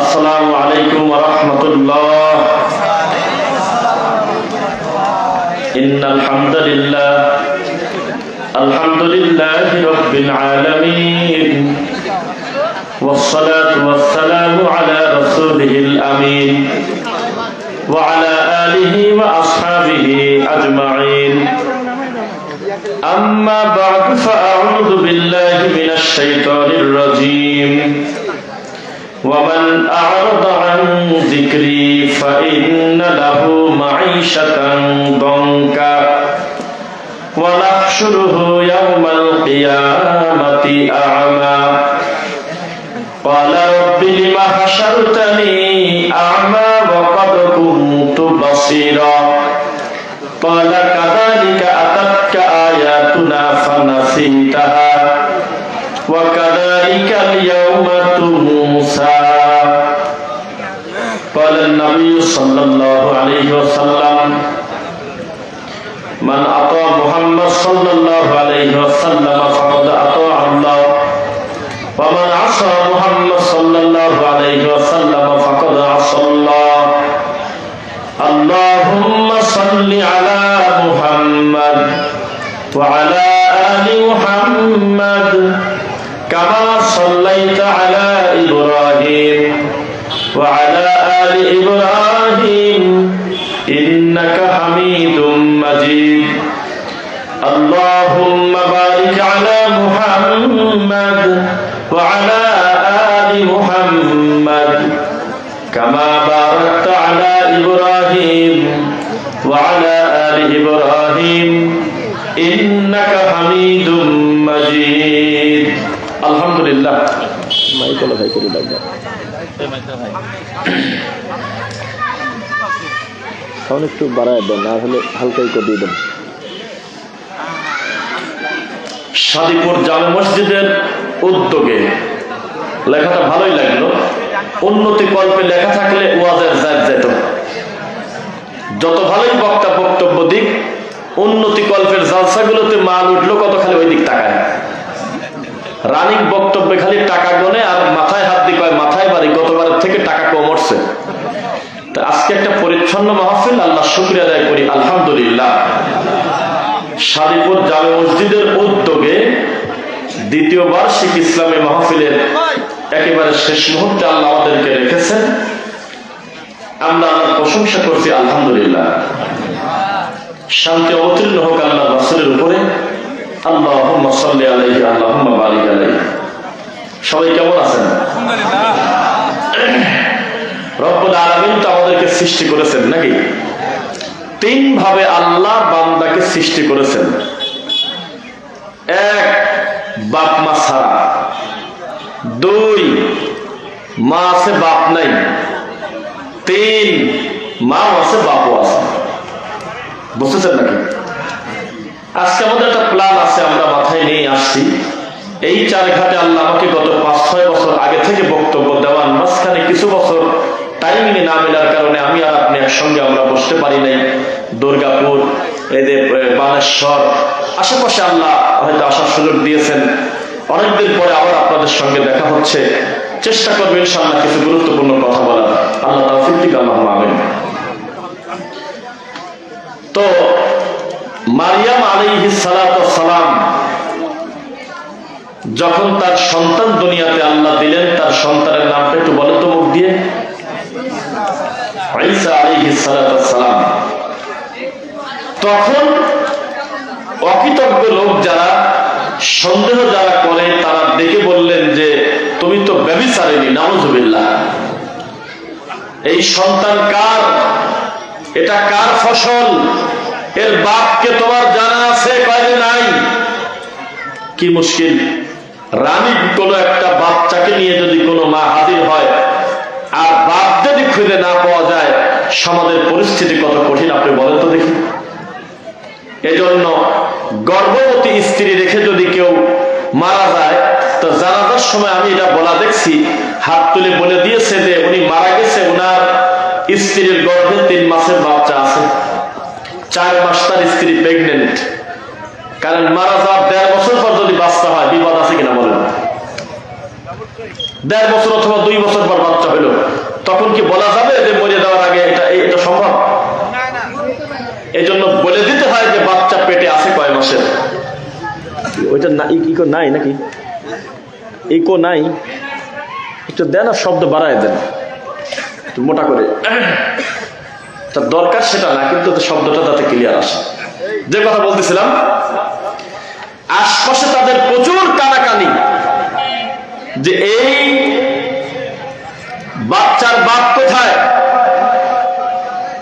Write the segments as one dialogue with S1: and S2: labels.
S1: আসসালামু আলাইকুম ওয়া রাহমাতুল্লাহ। ইন্নাল হামদালিল্লাহ আলহামদুলিল্লাহি রাব্বিল আলামিন ওয়াসসালাতু ওয়াসসালামু আলা রাসূলিহিল আমিন ওয়া আলা আলিহি ওয়া আসহাবিহি আজমাইন। أما بعد فأعوذ بالله من الشيطان الرجيم ومن أعرض عن ذكري فإن له معيشة ضنكا ونحشره يوم القيامة أعمى قال رب لم حشرتني أعمى وقد كنت بصيرا قال كذلك أتتك آياتنا فنسيتها وكذلك اليوم تنسى قال النبي صلى الله عليه وسلم من أطاع محمد صلى الله عليه وسلم فقد أطاع الله ومن عصى محمد صلى الله عليه وسلم فقد عصى الله اللهم صل على محمد وعلى آل محمد كما صليت على إبراهيم وعلى آل إبراهيم إنك حميد مجيد اللهم بارك على محمد وعلى آل محمد كما باركت على إبراهيم وعلى آل إبراهيم إنك حميد مجيد الحمد لله একটু বাড়ায় দেন, না হলে হালকাই করে দিয়ে দেন। শাদীপুর জামে মসজিদের উদ্যোগে লেখাটা ভালোই লাগলো। উন্নতি কল্পে লেখা থাকলে ওয়াজের জায়গ যেত। যত ভালোই বক্তা বক্তব্য দিক, উন্নতি কল্পের জালসাগুলোতে মাল উঠলো কত খালি ওই দিক তাকায়। রানিক বক্তব্যে খালি টাকা গনে আর মাথায় হাত দিয়ে কয় মাথায় বাড়ি, গতবারের থেকে টাকা কম উঠছে। আজকে একটা পরিচ্ছন্ন মাহফিল, আল্লাহ শুকরিয়া আদায় করি আলহামদুলিল্লাহ। শাদীপুর জামে মসজিদের উদ্যোগে দ্বিতীয় বার্ষিক ইসলামী মাহফিলের একেবারে শেষ মুহূর্তে আল্লাহ আমাদেরকে রেখেছেন। আমরা আমার প্রশংসা করছি আলহামদুলিল্লাহ। শান্তি অবতীর্ণ হোক আল্লাহ রাসূলের উপরে। আল্লাহুম্মা সাল্লি আলাইহি আল্লাহুম্মা বারিক আলাইহি। সবাই কেমন আছেন? রব্বুল আলামিন তো আমাদেরকে সৃষ্টি করেছেন নাকি? তিন ভাবে আল্লাহ বান্দাকে সৃষ্টি করেছেন। এক, বাপ মা ছাড়া। দুই, মা আছে বাপ নাই। তিন, মা আছে বাপও আছে। বুঝতেছেন নাকি? আজকে আমাদের একটা প্ল্যান আছে, আমরা মাথায় নিয়ে আসছি। এই চারঘাটে আল্লাহ আমাকে গত 5-6 বছর আগে থেকে বক্তব্য দেওয়ান, মাঝখানে কিছু বছর টাইমিং না মেলার কারণে আমি আর আপনি একসঙ্গে আমরা বসতে পারি নাই। দুর্গাপুর, এদের বানেশ্বর, আশেপাশে আল্লাহ হয়তো আসার সুযোগ দিয়েছেন। অনেকদিন পরে আবার আপনাদের সঙ্গে দেখা হচ্ছে। চেষ্টা করবেন ইনশাআল্লাহ কিছু গুরুত্বপূর্ণ কথা বলার। আল্লাহ তাওফিক দিক, আল্লাহুম্মা আমিন। তো মারিয়াম আলাইহিস সালাতু ওয়াস সালাম যখন তার সন্তান দুনিয়াতে আল্লাহ দিলেন, তার সন্তানের নামটা একটু বলেন তো মুখ দিয়ে। ঈসা আলাইহিস সালাতু ওয়াস সালাম। তখন অকৃতজ্ঞ লোক যারা, সন্দেহ যারা করে, তারা দেখে বললেন যে তুমি তো ব্যভিচারিণী, নাউযুবিল্লাহ। এই সন্তান কার? এটা কার ফসল? এর বাপকে তোমার জানা আছে? কয়দিন নাই। কি মুশকিল! রানী কোনো একটা বাচ্চাকে নিয়ে যদি কোনো মা হাজির হয় আর বাপ যদি খুঁজে না পাওয়া যায়, সমাজের পরিস্থিতি কত কঠিন আপনি বলেন তো দেখি। এজন্য গর্ভবতী স্ত্রী রেখে যদি কেউ মারা যায়, তো জানাজার সময় আমি এটা বলা দেখছি, হাত তুলে বলে দিয়েছে যে উনি মারা গেছে, উনার স্ত্রীর গর্ভে 3 মাসের বাচ্চা আছে, 4 মাস তার স্ত্রী প্রেগনেন্ট। কারণ মারা যাওয়ার 1.5 বছর পর যদি বাচ্চা হয় বিপদ আছে কিনা বলেন? 1.5 বছর অথবা 2 বছর পর বাচ্চা হলো, তখন কি বলা যাবে যে মরে যাওয়ার আগে এটা সম্ভব? এই জন্য বলে দিতে হয় যে বাচ্চা পেটে আছে কয় মাসের। ওইটা ইকো নাই নাকি? ইকো নাই, একটু দেন আর শব্দ বাড়ায় দেন একটু মোটা করে। তার দরকার সেটা না, কিন্তু শব্দটা তাতে ক্লিয়ার আসে। যে কথা বলতেছিলাম, আশপাশে তাদের প্রচুর কানাকানি যে এই বাচ্চার বাপ কোথায়।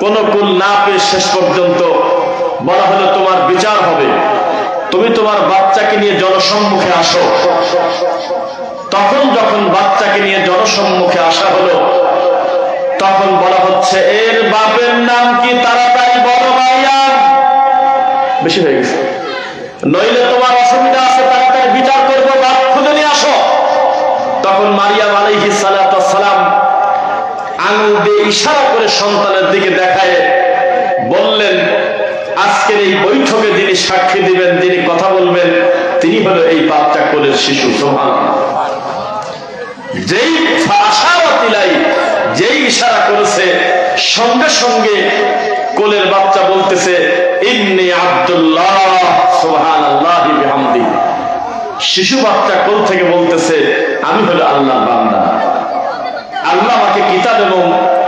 S1: কোন কুল না পেয়ে শেষ পর্যন্ত বলা হলো তোমার বিচার হবে, তুমি তোমার বাচ্চাকে নিয়ে জনসম্মুখে আসো। তখন যখন বাচ্চাকে নিয়ে জনসম্মুখে আসা হলো, তখন বলা হচ্ছে এর বাপের নাম কি, তাড়াতাড়ি বলো ভাইয়া, বেশি হয়ে গেছে, নইলে তোমার অসুবিধা আছে, তাড়াতাড়ি বিচার করবো, বাপ খুঁজে নিয়ে আসো। তখন মারিয়াম আলাইহিস সালাম আঙুল দিয়ে ইশারা করে সন্তানের দিকে দেখায় বললেন, আজকের এই বৈঠকে যিনি সাক্ষী দিবেন, যিনি কথা বলবেন, তিনি হলো এই বাচ্চা কোলের শিশু। সুবহানাল্লাহ। যেই আশারাতিলাই, যেই ইশারা করেছে, সঙ্গে সঙ্গে কোলের বাচ্চা বলতেছে ইন্নী আব্দুল্লাহ সুবহানাল্লাহি বিহামদি। শিশু বাচ্চা কোল থেকে বলতেছে আমি হলো আল্লাহর বান্দা, আল্লাহ আমাকে কিতাব এবং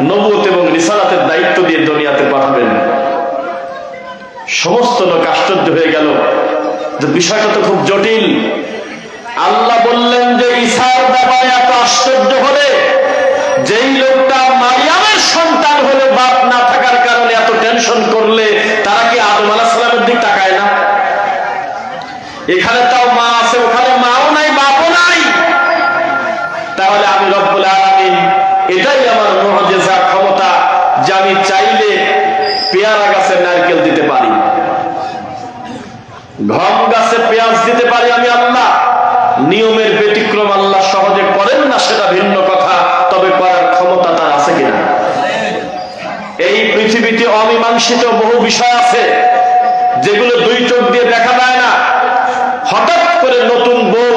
S1: নবুয়ত এবং রিসালাতের দায়িত্ব দিয়ে দুনিয়াতে পাঠাবেন। সমস্ত লোক আশ্চর্য হয়ে গেল যে বিষয়টা তো খুব জটিল। আল্লাহ বললেন যে ঈসার ব্যাপারে এত আশ্চর্য হলে, যেই লোকটা মারিয়ামের সন্তান হলে বাপ না থাকার কারণে এত টেনশন করলে, তারা কি আদম আলাইহিস সালামের দিক তাকায় না? এখানে তাও মা আছে, ওখানে মাও নাই বাপও নাই। তাহলে আমি রব্বুল আলামিন, এটাই আমার মুআজিজা, ক্ষমতা, যে আমি চাইলে পেয়ারা গাছে নারকেল দিতে পারি, গম গাছে পেঁয়াজ দিতে পারি আমি আল্লাহ। নিয়মের ব্যতিক্রম আল্লাহ সহজে করেন না, সেটা ভিন্ন কথা, তবে করার ক্ষমতা তার আছে কিনা? এই পৃথিবীতে অমীমাংসিত বহু বিষয় আছে যেগুলো 2 চোখ দিয়ে দেখা যায় না। হঠাৎ করে নতুন বউ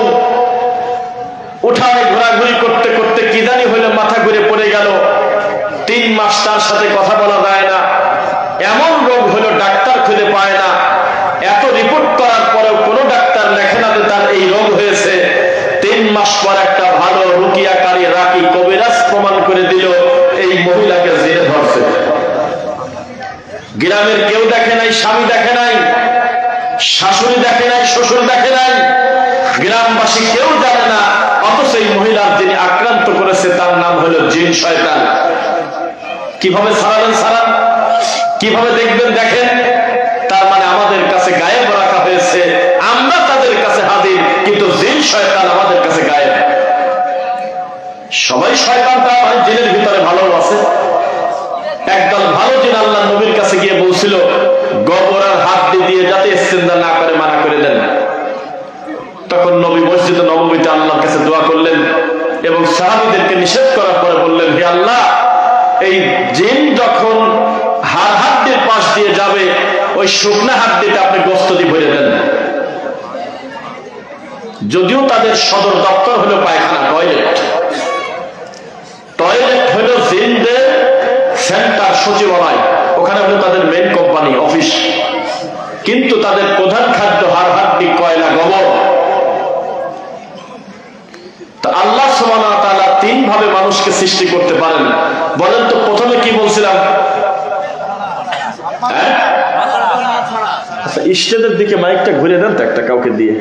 S1: উঠানে ঘোরাঘুরি করতে করতে কি জানি হইলে মাথা ঘুরে পড়ে গেল, 3 মাস তার সাথে কথা বলা যায় না, এমন রোগ হলো ডাক্তার খুঁজে পায় না। এত রিপোর্ট করার পরেও কোনো ডাক্তার লেখে না যে তার এই রোগ হয়েছে। 3 মাস পর একটা ভালো রুকিয়াকারী রাকি কবিরাজ প্রমাণ করে দিল এই মহিলাকে জেলে ধরছে। গ্রামের কেউ দেখে নাই, স্বামী দেখে নাই, শাশুড়ি দেখে নাই, শ্বশুর দেখে নাই, গ্রামবাসী কেউ জানে না, অথচ এই মহিলার যিনি আক্রান্ত করেছে তার নাম হলো জিন শয়তান। কিভাবে ছাড়াবেন ছাড়ান, কিভাবে দেখবেন দেখেন। তার মানে আমাদের কাছে গায়েব রাখা হয়েছে, আমরা তাদের কাছে হাজির, কিন্তু জিন শয়তান আমাদের কাছে গায়েব। সবাই শয়তান তা নয়, জিনের ভিতরে ভালো আছে। একদল ভালো জিন আল্লাহ নবীর কাছে গিয়ে বলছিল গোবর আর হাত দিয়ে যাতে ইস্তেঞ্জা না করে মানা করে দেন। তখন নবী মসজিদে নববীতে আল্লাহর কাছে দোয়া করলেন এবং সাহাবীদেরকে নিষেধ করার পরে বললেন, হে আল্লাহ, এই জিন যখন হাড্ডির পাশ দিয়ে যাবে, ওই শুকনা হাড্ডিটা আপনি গোশত দিয়ে ভরে দেন। যদিও তাদের সদর দপ্তর হলো পায়খানা, টয়লেট হলো জিনদের সেন্টার, সচিবালয়, ওখানে হলো তাদের মেইন কোম্পানি, অফিস, কিন্তু তাদের প্রধান খাদ্য হাড্ডি, কয়লা, গোবর। আল্লাহ সুবহানাহু ওয়া তাআলা 3 ভাবে মানুষকে সৃষ্টি করতে পারেন। বলেন তো প্রথমে কি বলছিলাম? আচ্ছা, স্টেজের দিকে মাইকটা ঘুরে দেন তো একটা, কাউকে দিয়ে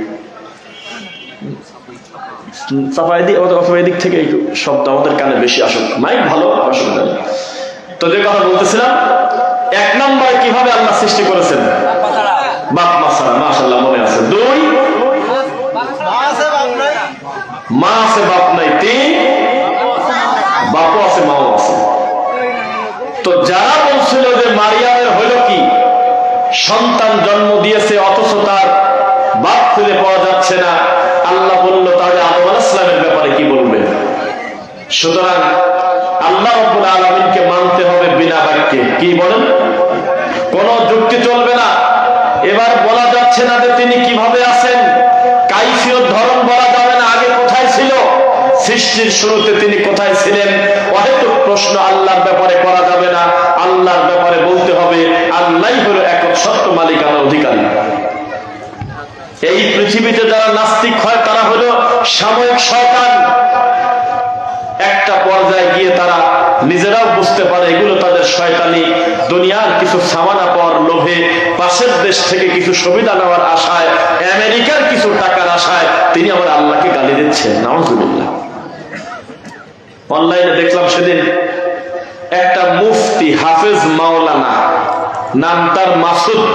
S1: চাপাই দিয়ে, অথবা এদিক থেকে একটু শব্দ আমাদের কানে বেশি আসুক, মাইক ভালো, অসুবিধা নেই। তো যে কথা বলতেছিলাম, 1 নম্বরে কিভাবে আল্লাহ সৃষ্টি করেছেন? বাপ মা ছাড়া, মাশাআল্লাহ মনে আছে। 2, মা আছে বাপ নাই। 3, বাপও আছে মাও আছে। তো যারা বলছিল যে মারিয়ামের হলো কি, সন্তান জন্ম দিয়েছে অথচ তার বাপ খুঁজে পাওয়া যাচ্ছে না, আল্লাহ বলল তাহলে আদম আলাইহিস সালামের ব্যাপারে কি বলবে? সুতরাং আল্লাহ রাব্বুল আলামিনকে মানতে হবে বিনা বাক্যে। কি বলেন? কোন যুক্তি চলবে না। এবার বলা যাচ্ছে যাচ্ছে না যে তিনি কিভাবে আছেন, কাইফিয়ত ধরন বলা যাবে না, আগে কোথায় ছিল, সৃষ্টির শুরুতে তিনি কোথায় ছিলেন। অহেতুক প্রশ্ন আল্লাহর ব্যাপারে করা যাবে না। আল্লাহর ব্যাপারে বলতে হবে আল্লাহই হলো একক সত্য মালিকানার অধিকারী। এই পৃথিবীতে যারা নাস্তিক হয় তারা হলো সাময়িক শয়তান। একটা পর্যায়ে গিয়ে তারা নিজেরাও বুঝতে পারে এগুলো তাদের শয়তানি, দুনিয়ার কিছু সামানা পাওয়ার লোভে, পাশের দেশ থেকে কিছু সুবিধা নেওয়ার আশায়, আমেরিকার কিছু টাকার আশায় তিনি আমার আল্লাহকে গালি দিচ্ছেন। নাউজুবিল্লাহ। অনলাইনে দেখলাম সেদিন একটা মুফতি হাফেজ মাওলানা, নাম তার মাসুদ,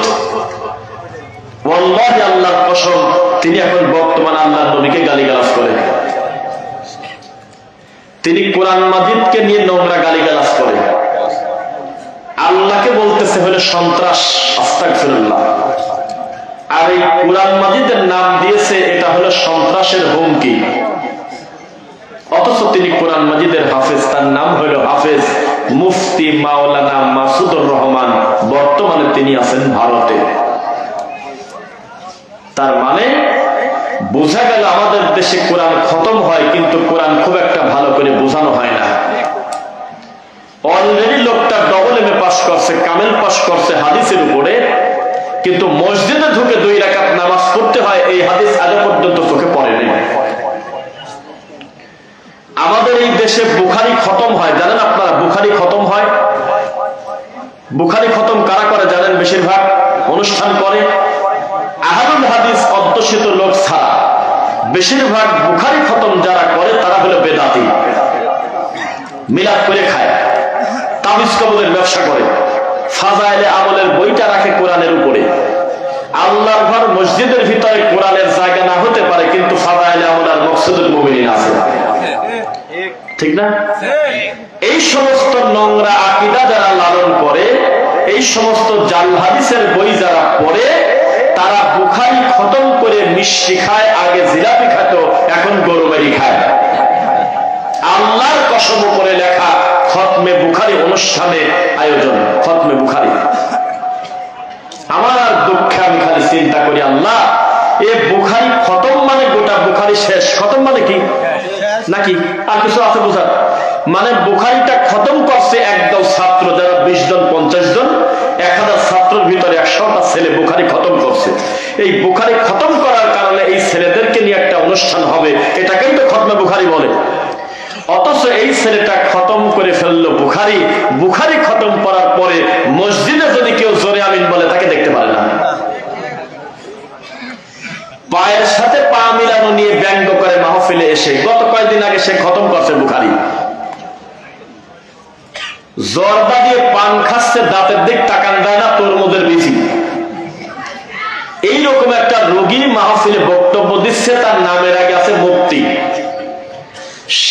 S1: ওয়াল্লাহি আল্লাহর কসম তিনি এখন বর্তমান আল্লাহর নবীকে গালিগালাজ করেন। তিনি কোরআন মাজিদকে নিয়ে নোংরা গালিগালাজ করেন। আল্লাহকে বলতেছে হলো সন্ত্রাস, আস্তাগফিরুল্লাহ। আর এই কোরআন মাজিদের নাম দিয়েছে এটা হলো সন্ত্রাসের হুমকি। অথচ তিনি কোরআন মাজিদের হাফেজ, তার নাম হলো হাফেজ মুফতি মাওলানা মাসুদুর রহমান। বর্তমানে তিনি আছেন ভারতে। তার মানে বোঝা গেল আমাদের দেশে কোরআন খতম হয়, কিন্তু কোরআন খুব একটা ভালো করে বোঝানো হয় না। অলরেডি লোকটা ডবল এমএ পাস করছে, কামেল পাস করছে হাদিসের উপরে, কিন্তু মসজিদে ঢুকে 2 রাকাত নামাজ পড়তে হয় এই হাদিস আজ পর্যন্ত চোখে পড়ে নাই। আমাদের এই দেশে বুখারী খতম হয়, জানেন আপনারা? বুখারী খতম হয়। বুখারী খতম কারা করে জানেন? বেশিরভাগ অনুষ্ঠান করে আহলুল হাদিস অধ্যুষিত লোক ছাড়া বেশিরভাগ বুখারী খতম যারা করে তারা হলো বেদাতি। মিলাদ করে খায়, তাবিজ কবুলের ব্যবসা করে, ফাজাইলে আমলের বইটা রাখে কোরআনের উপরে। আল্লাহর ঘর মসজিদের ভিতরে কোরআনের জায়গা না হতে পারে, কিন্তু ফাজাইলে আমল আর মকসুদুল মুমিনিন আছে, ঠিক না? এই সমস্ত নোংরা আকীদা যারা লালন করে, এই সমস্ত জাল হাদিসের বই যারা পড়ে, তারা বুখারী খতম করে মিষ্টি খায়। আগে জিলাপি খাত, এখন গরুবাড়ি খায়। আল্লাহর কসম করে লেখা খতমে বুখারী অনুষ্ঠানের আয়োজন, খতমে বুখারী। আমার দুঃখে আমি খালি চিন্তা করি, আল্লাহ এ বুখারী খতম মানে গোটা বুখারী শেষ। খতম মানে কি নাকি আর কিছু আছে বোঝার? মানে বুখারীটা খতম করছে একদল ছাত্র, যারা 20 জন 50 জন, 1000 ছাত্রের ভিতরে 100টা ছেলে বুখারী খতম করছে। এই বুখারী খতম করার কারণে এই ছেলেদেরকে নিয়ে একটা অনুষ্ঠান হবে, এটাকেই তো খতমে বুখারী বলে। অথচ এই ছেলেটা খতম করে ফেললো বুখারী। বুখারী খতম করার পরে মসজিদে যদি কেউ জোরে আমিন বলে তাকে দেখতে পারে না। পায়ের সাথে পা মিলানো নিয়ে ব্যঙ্গ করে মাহফিলে এসে। গত কয়েকদিন আগে সে খতম করছে বুখারী। জর্দা দিয়ে পান খাচ্ছে, দাঁতের দিক তাকান দেয় না, তরমুজের বিচি। এইরকম একটা রোগী মাহফিলে বক্তব্য দিচ্ছে, তার নামের আগে আছে মুফতি।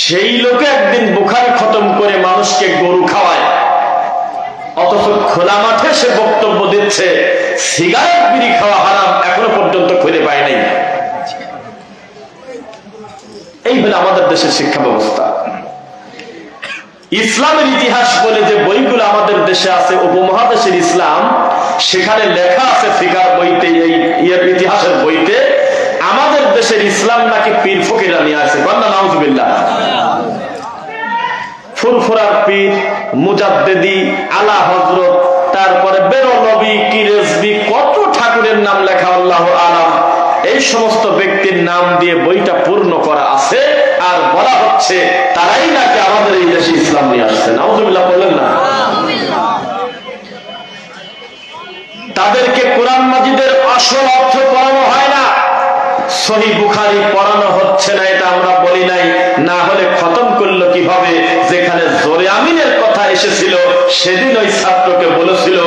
S1: সেই লোকে একদিন বুখারী খতম করে মানুষকে গরু খাওয়ায়, অথচ খোলা মাঠে সে বক্তব্য দিচ্ছে সিগারেট বিড়ি খাওয়া হারাম, এখনো পর্যন্ত খুঁজে পায় নাই। এই হলো আমাদের দেশের শিক্ষা ব্যবস্থা। ইসলামের ইতিহাস বলে যে বইগুলো আমাদের দেশে আছে, উপমহাদেশের ইসলাম, সেখানে লেখা আছে ফিকার বইতে, এই ইতিহাসের বইতে, আমাদের দেশের ইসলাম নাকি পীর ফকিররা নিয়ে আসে। বন্না নাউজুবিল্লাহ। ফুরফুরার পীর, মুজাদ্দেদি, আলা হযরত, তারপরে বেরলবি, কিরেজবি, কত ঠাকুরের নাম লেখা আল্লাহু আলাম। এই সমস্ত ব্যক্তির নাম দিয়ে বইটা পূর্ণ করা আছে, আর বলা হচ্ছে তারাই নাকি আমাদের এই দেশে ইসলাম নিয়ে আসছে। নাউজুবিল্লাহ বললেন না? তাদেরকে কোরআন মাজিদের আসল অর্থ পড়ানো হয় না, সহিহ বুখারী পড়ানো হচ্ছে না, এটা আমরা বলি নাই। না হলে খতম করলো কিভাবে? যেখানে জোরে আমিনের কথা এসেছিল সেদিন ওই ছাত্রকে বলেছিল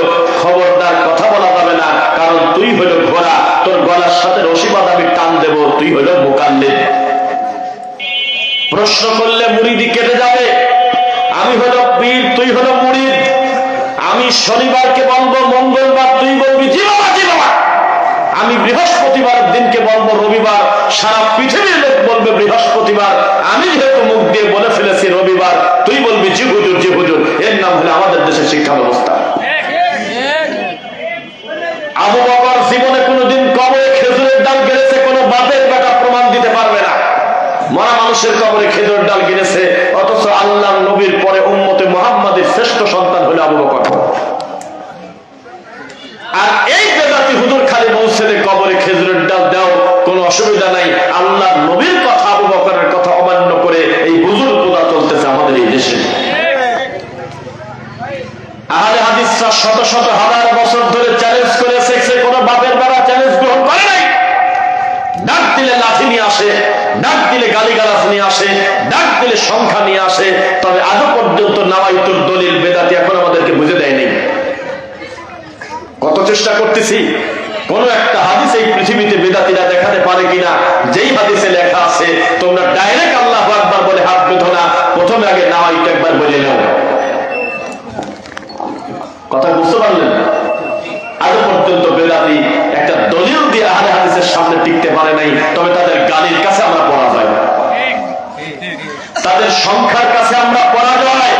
S1: খবরদার কথা বলা যাবে না, কারণ তুই হলো ঘোড়া, তোর গলার সাথে রশি বাঁধা আমি টান দেব, তুই হলো মুকাল্লিদ। প্রশ্ন করলে মুরিদি কেটে যাবে। আমি হলো পীর, তুই হলো মুরিদ। আমি শনিবারকে বলবো মঙ্গলবার, তুই বলবি জি বাবা জি বাবা। আমি বৃহস্পতিবার দিনকে বলবো রবিবার, সারা পৃথিবীর লোক বলবে বৃহস্পতিবার। আমি যেহেতু মুখ দিয়ে বলে ফেলেছি রবিবার, তুই বলবি জি হুজুর জি হুজুর। এর নাম হলো আমাদের দেশের শিক্ষা ব্যবস্থা। আবু বকর জীবনে কোনোদিন কবর মরা মানুষের কবরে খেজুরের ডাল কিনেছে, অথচ আল্লাহর নবীর পরে উম্মতে মুহাম্মাদের শ্রেষ্ঠ সন্তান হলো আবু বকর। আর এই বেদাতি হুজুর খালি বলছে কবরে খেজুরের ডাল দাও, কোনো অসুবিধা নাই। আল্লাহর নবীর কথা, আবু বকরের কথা অমান্য করে এই হুজুর পূজা চলতেছে আমাদের এই দেশে। আহলে হাদিসরা শত শত হাজার বছর ধরে চ্যালেঞ্জ করেছে, কোনো বাপের বেড়া চ্যালেঞ্জ গ্রহণ করে নাই। ডাক দিলে লাঠি নিয়ে আসে, ডাক দিলে গালিগালাজ নিয়ে আসে, ডাক দিলে সংখ্যা নিয়ে আসে, তবে আজও পর্যন্ত নাওয়াইতুর দলিল বেদাতি এখন আমাদেরকে বুঝে দেয়নি। কত চেষ্টা করতেছি, কোন একটা হাদিস এই পৃথিবীতে বেদাতিরা দেখাতে পারে কিনা যেই হাদিসে লেখা আছে তোমরা ডাইরেক্ট আল্লাহু আকবার বলে হাত বেঁধো না, প্রথমে আগে নাওয়াইতু একবার বলে নাও। কথা বুঝতে পারলেন? আজ পর্যন্ত বেদাতি একটা দলিল দিয়ে আহলে হাদিসের সামনে টিকতে পারে নাই। তবে তাদের গালির কাছে আমরা পরাজয়, তাদের সংখ্যার কাছে আমরা পরাজয়।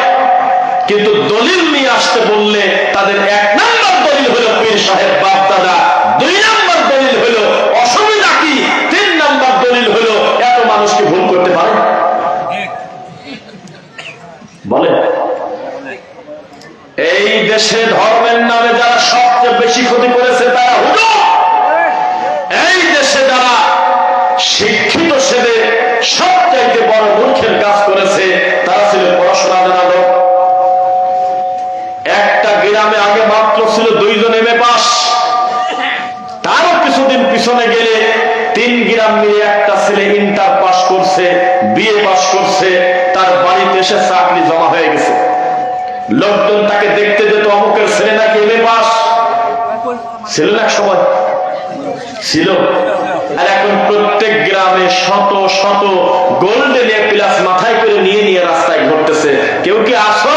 S1: কিন্তু দলিল নিয়ে আসতে বললে তাদের এক নম্বর দলিল হলো পীর সাহেব বাপ দাদা, দুই নম্বর দলিল হলো অসুবিধা কি, তিন নম্বর দলিল হলো এত মানুষকে ভুল করতে পারে বলে। এই দেশে ধর্মের নামে যারা সবচেয়ে বেশি ক্ষতি করেছে তারা হুজুর। এই দেশে যারা শিক্ষিত সেদে সবচাইতে বড় মূর্খের কাজ করেছে তারা ছিল পড়াশোনা জানা লোক। একটা গ্রামে আগে মাত্র ছিল 2 জন এমএ পাস, তারও কিছুদিন পিছনে গেলে 3 গ্রাম মিলে একটা ছেলে ইন্টার পাস করছে, বিএ পাস করছে, তার বাড়িতে এসে চাকরি জমা হয়ে গেছে। লোকজন তাকে দেখতে যেত, অমুকের ছেলে নাকি এমএ পাস। ছিল না সময় ছিল। আর এখন প্রত্যেক গ্রামে শত শত গোল্ডেন এ প্লাস মাথায় করে নিয়ে নিয়ে রাস্তায় ঘুরতেছে। কেউ কি আসো,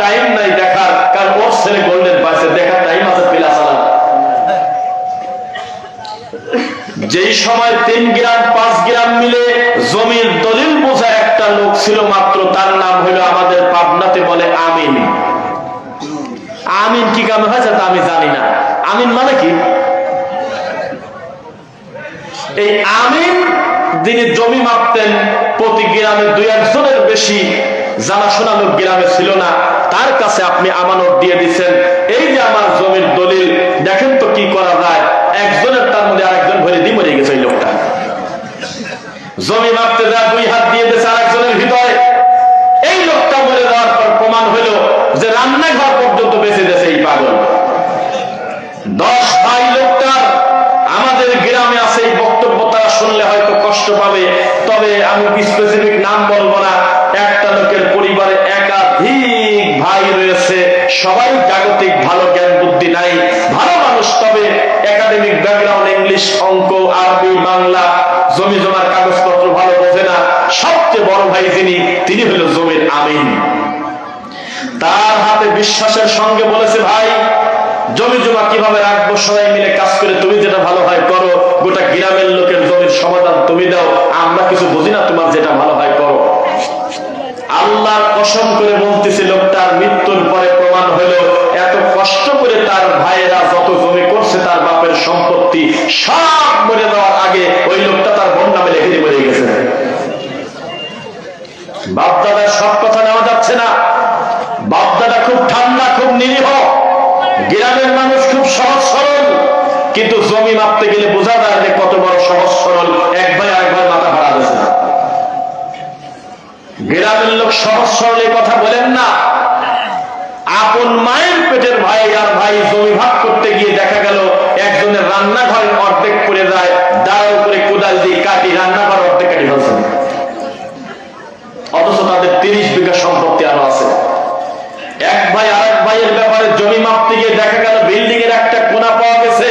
S1: টাইম নাই দেখার, কারণ ওর ছেলে গোল্ডেন পাইছে, দেখার টাইম আছে প্লাস আলা। যেই সময় 3 গ্রাম 5 গ্রাম মিলে জমির দলিল বোঝা একটা লোক ছিল মাত্র, তার নাম হলো আমাদের পাবনাতে বলে আমিন। আমিন কি কামে হয়েছে তা আমি জানি না। আমিন মানে কি? এই আমিন যিনি জমি মাপতেন, প্রতি গ্রামে 2-1 জনের বেশি জানাশোনা লোক গ্রামে ছিল না। তার কাছে আপনি আমানত দিয়ে দিচ্ছেন, এই যে আমার জমির দলিল, দেখেন তো কি করা যায়। একজনের তার মধ্যে আরেকজন ভরে দিয়ে মরে গেছে। এই লোকটা জমি মাপতে যা 2 হাত দিয়ে দিয়েছে আরেকজনের ভিতরে। এই লোকটা মরে যাওয়ার পর প্রমাণ হলো যে রান্নাঘর পর্যন্ত বেঁচে দিয়েছে এই পাগল। 10 ভাই লোকটার আমাদের গ্রামে আছে। এই বক্তব্য তারা শুনলে হয়তো কষ্ট পাবে, তবে আমি স্পেসিফিক নাম বলবো না। একটা লোকের পরিবারে একাধিক ভাই রয়েছে, সবাই জাগতিক ভালো জ্ঞান বুদ্ধি নাই, ভালো মানুষ, তবে একাডেমিক ব্যাকগ্রাউন্ড, ইংলিশ, অঙ্ক, আরবি, বাংলা, জমি জমার কাগজপত্র ভালো বোঝে না। সবচেয়ে বড় ভাই যিনি, তিনি হলো জমির আমিন। তার হাতে বিশ্বাসের সঙ্গে বলেছে, ভাই জমি জমা কিভাবে রাখবো, সবাই মিলে কাজ করে তুমি যেটা ভালো হয় করো, গোটা গ্রামের লোকের জমির সমাধান তুমি দাও, আমরা কিছু বুঝি না, তোমার যেটা ভালো হয় করো। আল্লাহর কসম করে বলতেছে, লোকটার মৃত্যুর পরে প্রমাণ হলো এত কষ্ট করে তার ভাইয়েরা যত জমি করছে, তার বাপের সম্পত্তি সব মরে যাওয়ার আগে ওই লোকটা তার বোন নামে লিখে দিয়ে মরে গেছে। বাপ দাদার সব কথা নেওয়া যাচ্ছে না। বাপ দাদা খুব ঠান্ডা, খুব নিরীহ, গ্রামের মানুষ খুব সহজ সরল, কিন্তু জমি মাপতে গেলে বোঝা যায় যে কত বড় সহজ সরল। এক ভাই আরেকবার মাথা ভাড়া দিয়েছে না। গ্রামের লোক সহজ সরল এই কথা বলেন না। আপন মায়ের পেটের ভাই আর ভাই জমি ভাগ করতে গিয়ে দেখা গেল একজনের রান্নাঘরের অর্ধেক পড়ে যায়, দাঁড়ার উপরে কোদাল দিয়ে কাটি রান্নাঘর অর্ধেক কাটি ফেলছে, অথচ তাদের 30 বিঘা সম্পত্তি আরো আছে। এক ভাই আরেক ভাইয়ের ব্যাপারে জমি মাপতে গিয়ে দেখা গেল বিল্ডিং এর একটা কোণা পাওয়া গেছে।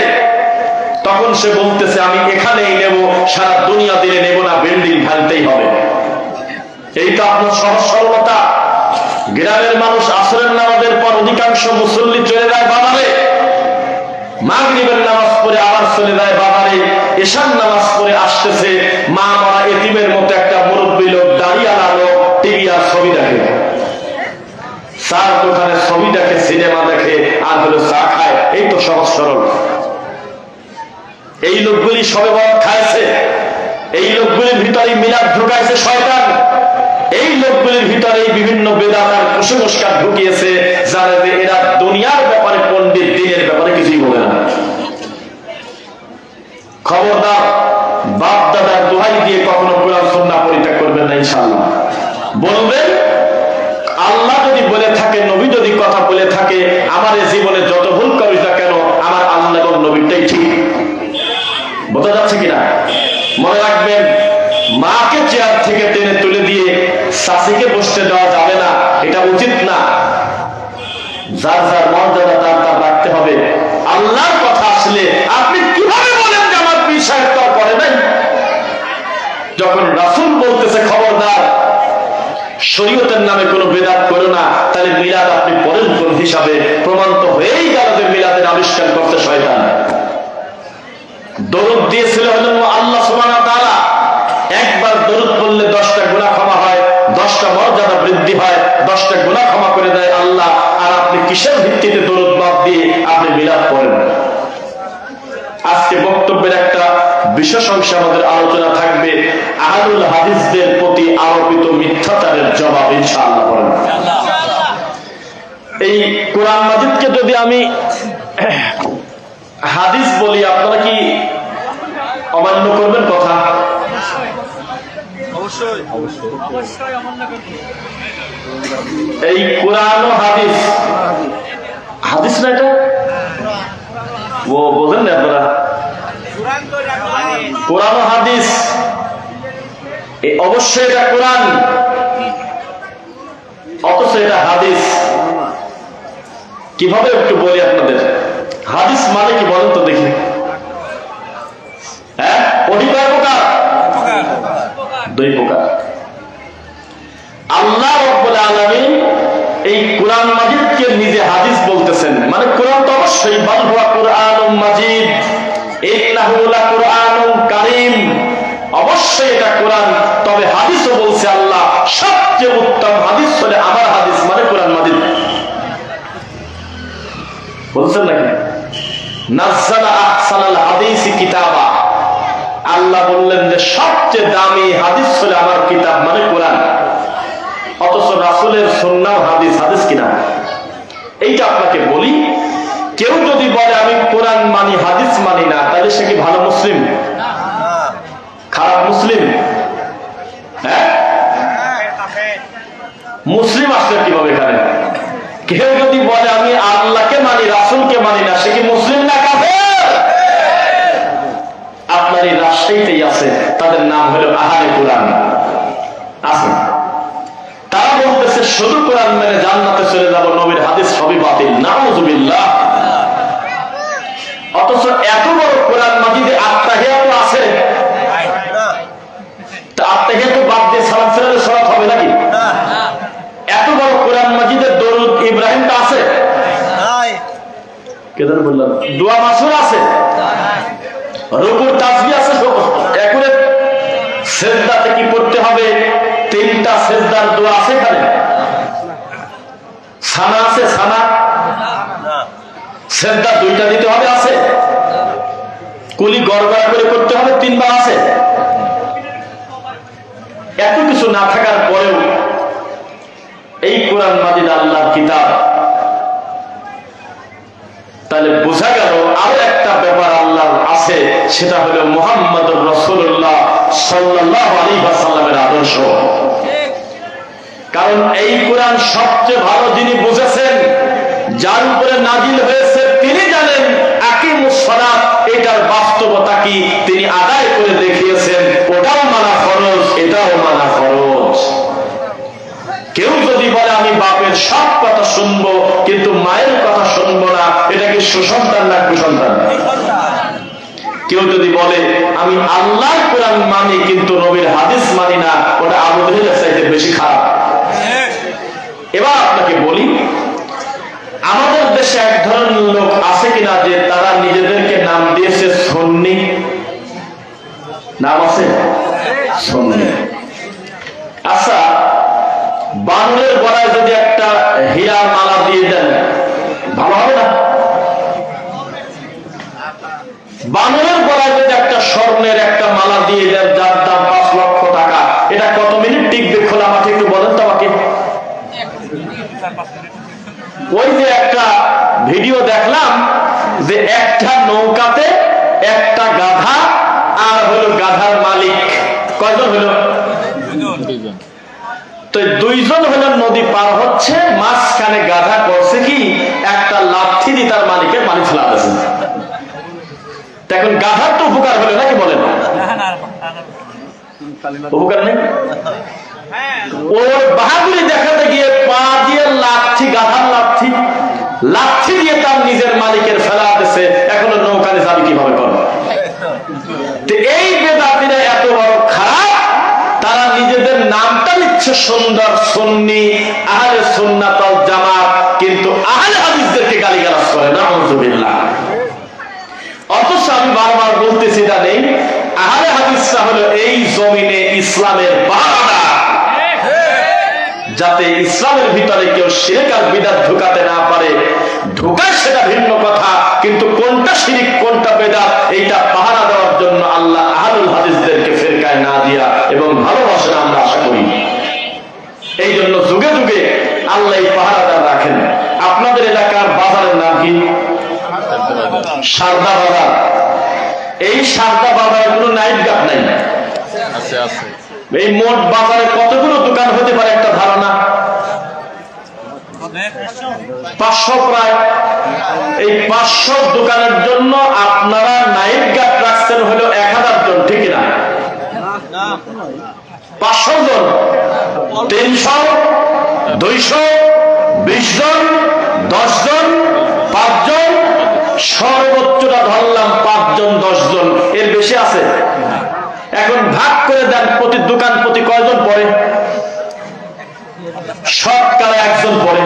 S1: তখন সে বলতেছে, আমি এখানেই নেব, সারা দুনিয়া দিলে নেব না, বিল্ডিং ভাঙতেই হবে। এই তো আপনার সহজ সরলতা। গ্রামের মানুষ আসরের নামাজের পর অধিকাংশ মুসল্লি চলে যায় বাজারে, মাগরিবের নামাজ পড়ে আবার চলে যায় বাজারে, এশার নামাজ পড়ে আসতেছে, মা মরা এতিমের মতো একটা মুরব্বী লোক, দাঁড়িয়ালা লোক, টিভি আর ছবি দেখে, চার দোকানে ছবি দেখে, সিনেমা দেখে, আর হলো চা খায়। এই তো সহজ সরল। এই লোকগুলি সবে বরাত খাইছে, এই লোকগুলির ভিতরে মিলাদ ঢুকাইছে শয়তান, এই লোকগুলির ভিতরে বিভিন্ন বেদাত আর কুসংস্কার ঢুকিয়েছে, যারা এরা দুনিয়ার ব্যাপারে পণ্ডিত, দিনের ব্যাপারে কিছুই বলে না। খবরদার, বাপ দাদার দোহাই দিয়ে কখনো কোরআন সুন্নাহ পরিত্যাগ করবেন না ইনশাআল্লাহ। বলবেন আল্লাহ যদি বলে থাকে, নবী যদি কথা বলে থাকে, আমার এই জীবনে যত ভুল করিস না কেন, আমার আল্লাহ এবং নবীটাই ঠিক। বোঝা যাচ্ছে কিনা? মনে রাখবেন, মাকে চেয়ার থেকে টেনে তুলে দিয়ে শাসিকে বসতে দেওয়া যাবে না, এটা উচিত না। যার যার মর্যাদা তার তার রাখতে হবে। আল্লাহর কথা আসলে আপনি কিভাবে বলেন যে আমার পীর সাহেব তো করে নাই? যখন রাসূল বলতেছে খবরদার শরীয়তের নামে কোনো বেদাত করো না, তাহলে মিলাদ আপনি পড়েন কোন হিসাবে? প্রমাণ তো হয়েই গেল যে মিলাদের আবিষ্কার করতে শয়তান। দরুদ দিয়েছিল হলেন আল্লাহ সুবহানাহু ওয়া তাআলা। একবার দরুদ পড়লে 10টা গুনাহ ক্ষমা হয়, 10টা মর্যাদা বৃদ্ধি হয়, 10টা গুনাহ ক্ষমা করে দেয় আল্লাহ। আর আপনি কিসের ভিত্তিতে দরুদ বাদ দিয়ে আপনি মিলাদ পড়েন? আজকে বক্তব্যের একটা বিশেষ অংশে আমাদের আলোচনা থাকবে আহলুল হাদিসদের প্রতি আরোপিত মিথ্যাচারের জবাব, ইনশাআল্লাহ পড়েন। এই কোরআন মাজিদকে যদি আমি হাদিস বলি, আপনারা কি অমান্য করবেন কথা? অবশ্যই অবশ্যই অমান্য করবেন। এই কোরআন ও হাদিস, হাদিস না এটা ও বোঝেন না আপনারা? কোরআন ও হাদিস অবশ্যই এটা কোরআন, অথচ এটা হাদিস। কিভাবে একটু বলি আপনাদের। হাদিস মানে কি বলেন তো দেখি? হ্যাঁ, ওহি কয় প্রকার? দুই প্রকার। আল্লাহ রাব্বুল আলামিন এই কোরআন মাজিদকে নিজে হাদিস বলতেছেন, মানে কোরআন তো অবশ্যই, বাল হুয়া কুরআনুম মাজিদ ইন্নাহু লাকুরআনুম কারীম, অবশ্যই এটা কোরআন। তবে হাদিসও বলছে আল্লাহ সবচেয়ে উত্তম হাদিস হলে আমার হাদিস, মানে কোরআন মাজিদ। বলছেন নাকি? নাযালা আহসানাল হাদিসি কিতাবা, আল্লাহ বললেন যে সবচেয়ে দামি হাদিস হলে আমার কিতাব, মানে কোরআন। অথচ রাসূলের সুন্নাহ হাদিস, হাদিস কিনা? এইটা আপনাকে বলি, কেউ যদি বলে আমি কোরআন মানি হাদিস মানি না, তাহলে সে কি ভালো মুসলিম? খারাপ মুসলিম? হ্যাঁ, মুসলিম আসলে কিভাবে এখানে? কেউ যদি বলে আমি আল্লাহকে মানি রাসূলকে মানি না, সে কি মুসলিম না কাফের? আপনার এই রাজশাহীতেই আছে, তাদের নাম হলো আহলে কোরআন আছে। তারা বলতেছে শুধু কোরআন মেনে জান্নাতে চলে যাব, নবীর হাদিস সবই বাতিল, নাউযুবিল্লাহ। অথচ এত বড় কোরআন মাজিদে আত্তাহিয়াত আছে, তা আত্তাহিয়াত বাদ দিয়ে সালাম ফেরালে সালাত হবে নাকি? এত বড় কোরআন মাজিদের দরুদ ইব্রাহিমটা আছে? কেদার বললাম দোয়া মাসুর আছে, রুকুর তাসবিহ আছে, একুরে সিজদাতে কি পড়তে হবে, 3টা সিজদার দোয়া আছে এখানে? সানা আছে? সানা সিজদা 2টা দিতে হবে আছে? কুলি গড়গড়া করে করতে হবে 3 বার আছে? এত কিছু না থাকার পরেও এই কোরআন মাজিদ আল্লাহর কিতাব, তাহলে বোঝা গেল আরো একটা ব্যাপার আল্লাহ আছে, সেটা হলো মুহাম্মদুর রাসূলুল্লাহ সাল্লাল্লাহু আলাইহি ওয়াসাল্লামের আদর্শ। কারণ এই কোরআন সবচেয়ে ভালো যিনি বুঝেছেন, যার উপরে নাজিল হয়েছে, তিনি জানেন আকিমুস সালাত এটার বাস্তবতা কি, তিনি আদায় করে দেখিয়েছেন। ওটাও মানা ফরজ, এটাও মানা ফরজ। কেউ যদি বলে আমি বাপের সব কথা শুনবো কিন্তু মায়ের কথা শুনবো না, এটা কি সুসন্তান না কুসন্তান? কেউ যদি বলে আমি আল্লাহর কোরআন মানি কিন্তু নবীর হাদিস মানি না, ওটা আবু জাহেলের চাইতে বেশি খারাপ। এবার আপনাকে বলি, আমাদের দেশে এক ধরনের লোক আছে কিনা যে তারা নিজেদেরকে নাম দিয়েছে সুন্নি? নাম আছে সুন্নি। আচ্ছা, বানরের গলায় যদি একটা হীরা মালা দিয়ে দেন ভালো হবে না? বানরের গলায় যদি একটা স্বর্ণের একটা মালা দিয়ে দেন যার ওই যে একটা ভিডিও দেখলাম যে একটা নৌকাতে একটা গাধা আর হলো গাধার মালিক, কয়জন হলো? তো দুইজন হলো নদী পার হচ্ছে, মাঝখানে গাধা করছে কি একটা লাঠি দিয়ে তার মালিকের পানি ফেলাতেছে। এখন গাধার তো উপকার হলো নাকি বলেন? উপকার নেই। ওর বাহাদুরি দেখাতে গিয়ে পা দিয়ে লাঠি, গাধার লাঠি দিয়ে তার নিজের মালিকের ফেলা দিচ্ছে। এখনো নৌকাতে যাবে কিভাবে করবে? এই বেদাতিরা এত বড় খারাপ, তারা নিজেদের নামটা নিচ্ছে সুন্দর সুন্নি, আহলে সুন্নাত ওয়াল জামাত, কিন্তু আহলে হাদিসদেরকে গালিগালাজ করে। নাউযুবিল্লাহ। অথচ আমি বারবার বলতেছি জানেন, আহলে হাদিসরা হলো এই জমিনে ইসলামের পাহারাদার। যাতে ইসলামের ভিতরে কেউ শিরক আর বিদআত ঢুকাতে না পারে। ঢুকায় সেটা ভিন্ন কথা, কিন্তু কোনটা শিরক কোনটা বিদআত এইটা পাহারা দেওয়ার জন্য আল্লাহ আহলুল হাদিসদেরকে ফেরকায় না দিয়া এবং ভালোবাসেন আমরা আশা করি। এই জন্য যুগে যুগে আল্লাহ এই পাহারাদার রাখেন। আপনাদের এলাকার বাজারের নাম কি? সারদা বাজার। এই সারদা বাজারে কোনো নাইট গার্ড নাই। এই মোট বাজারে কতগুলো দোকান হতে পারে একটা ধারণা? 500 প্রায়। এই 500 দোকানের জন্য আপনারা নাইট গার্ড রাখছেন হলো 1000 জন, ঠিক না? 500 জন, 300, 200, 20 জন, 10 জন, 5 জন, সর্বোচ্চটা ধরলাম 5 জন 10 জন, এর বেশি আছে? এখন ভাগ করে দেন, প্রতি দোকান প্রতি কয়জন পড়ে? শতকরা 1 জন পড়ে।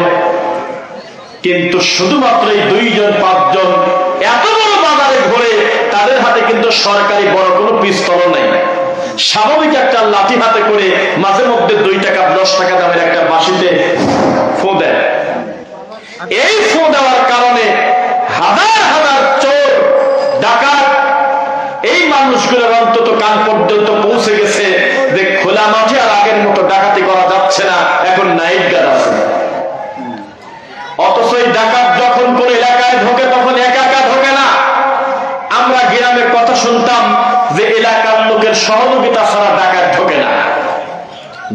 S1: কিন্তু শুধুমাত্র এই 2 জন 5 জন এত বড় বাজারে ঘুরে, তাদের হাতে কিন্তু সরকারি বড় কোনো পিস্তল নাই। স্বাভাবিক একটা লাঠি হাতে করে মাঝে মধ্যে 2 টাকা 10 টাকা দামের একটা বাঁশিতে ফু দেয়। এই ফু দেওয়ার কারণে হাজার হাজার চোর ডাকাত এই মানুষগুলোর অন্তত কান পর্যন্ত পৌঁছে গেছে যে খোলা মাঠে আর আগের মতো ডাকাতি করা যাচ্ছে না, এখন নাইট গার্ড আছে। অথচ এই ডাকাত যখন কোন এলাকায় ঢোকে তখন একা একা ঢোকে না। আমরা গ্রামে কথা শুনতাম যে এলাকার লোকের সহযোগিতা ছাড়া ডাকাত ঢোকে না।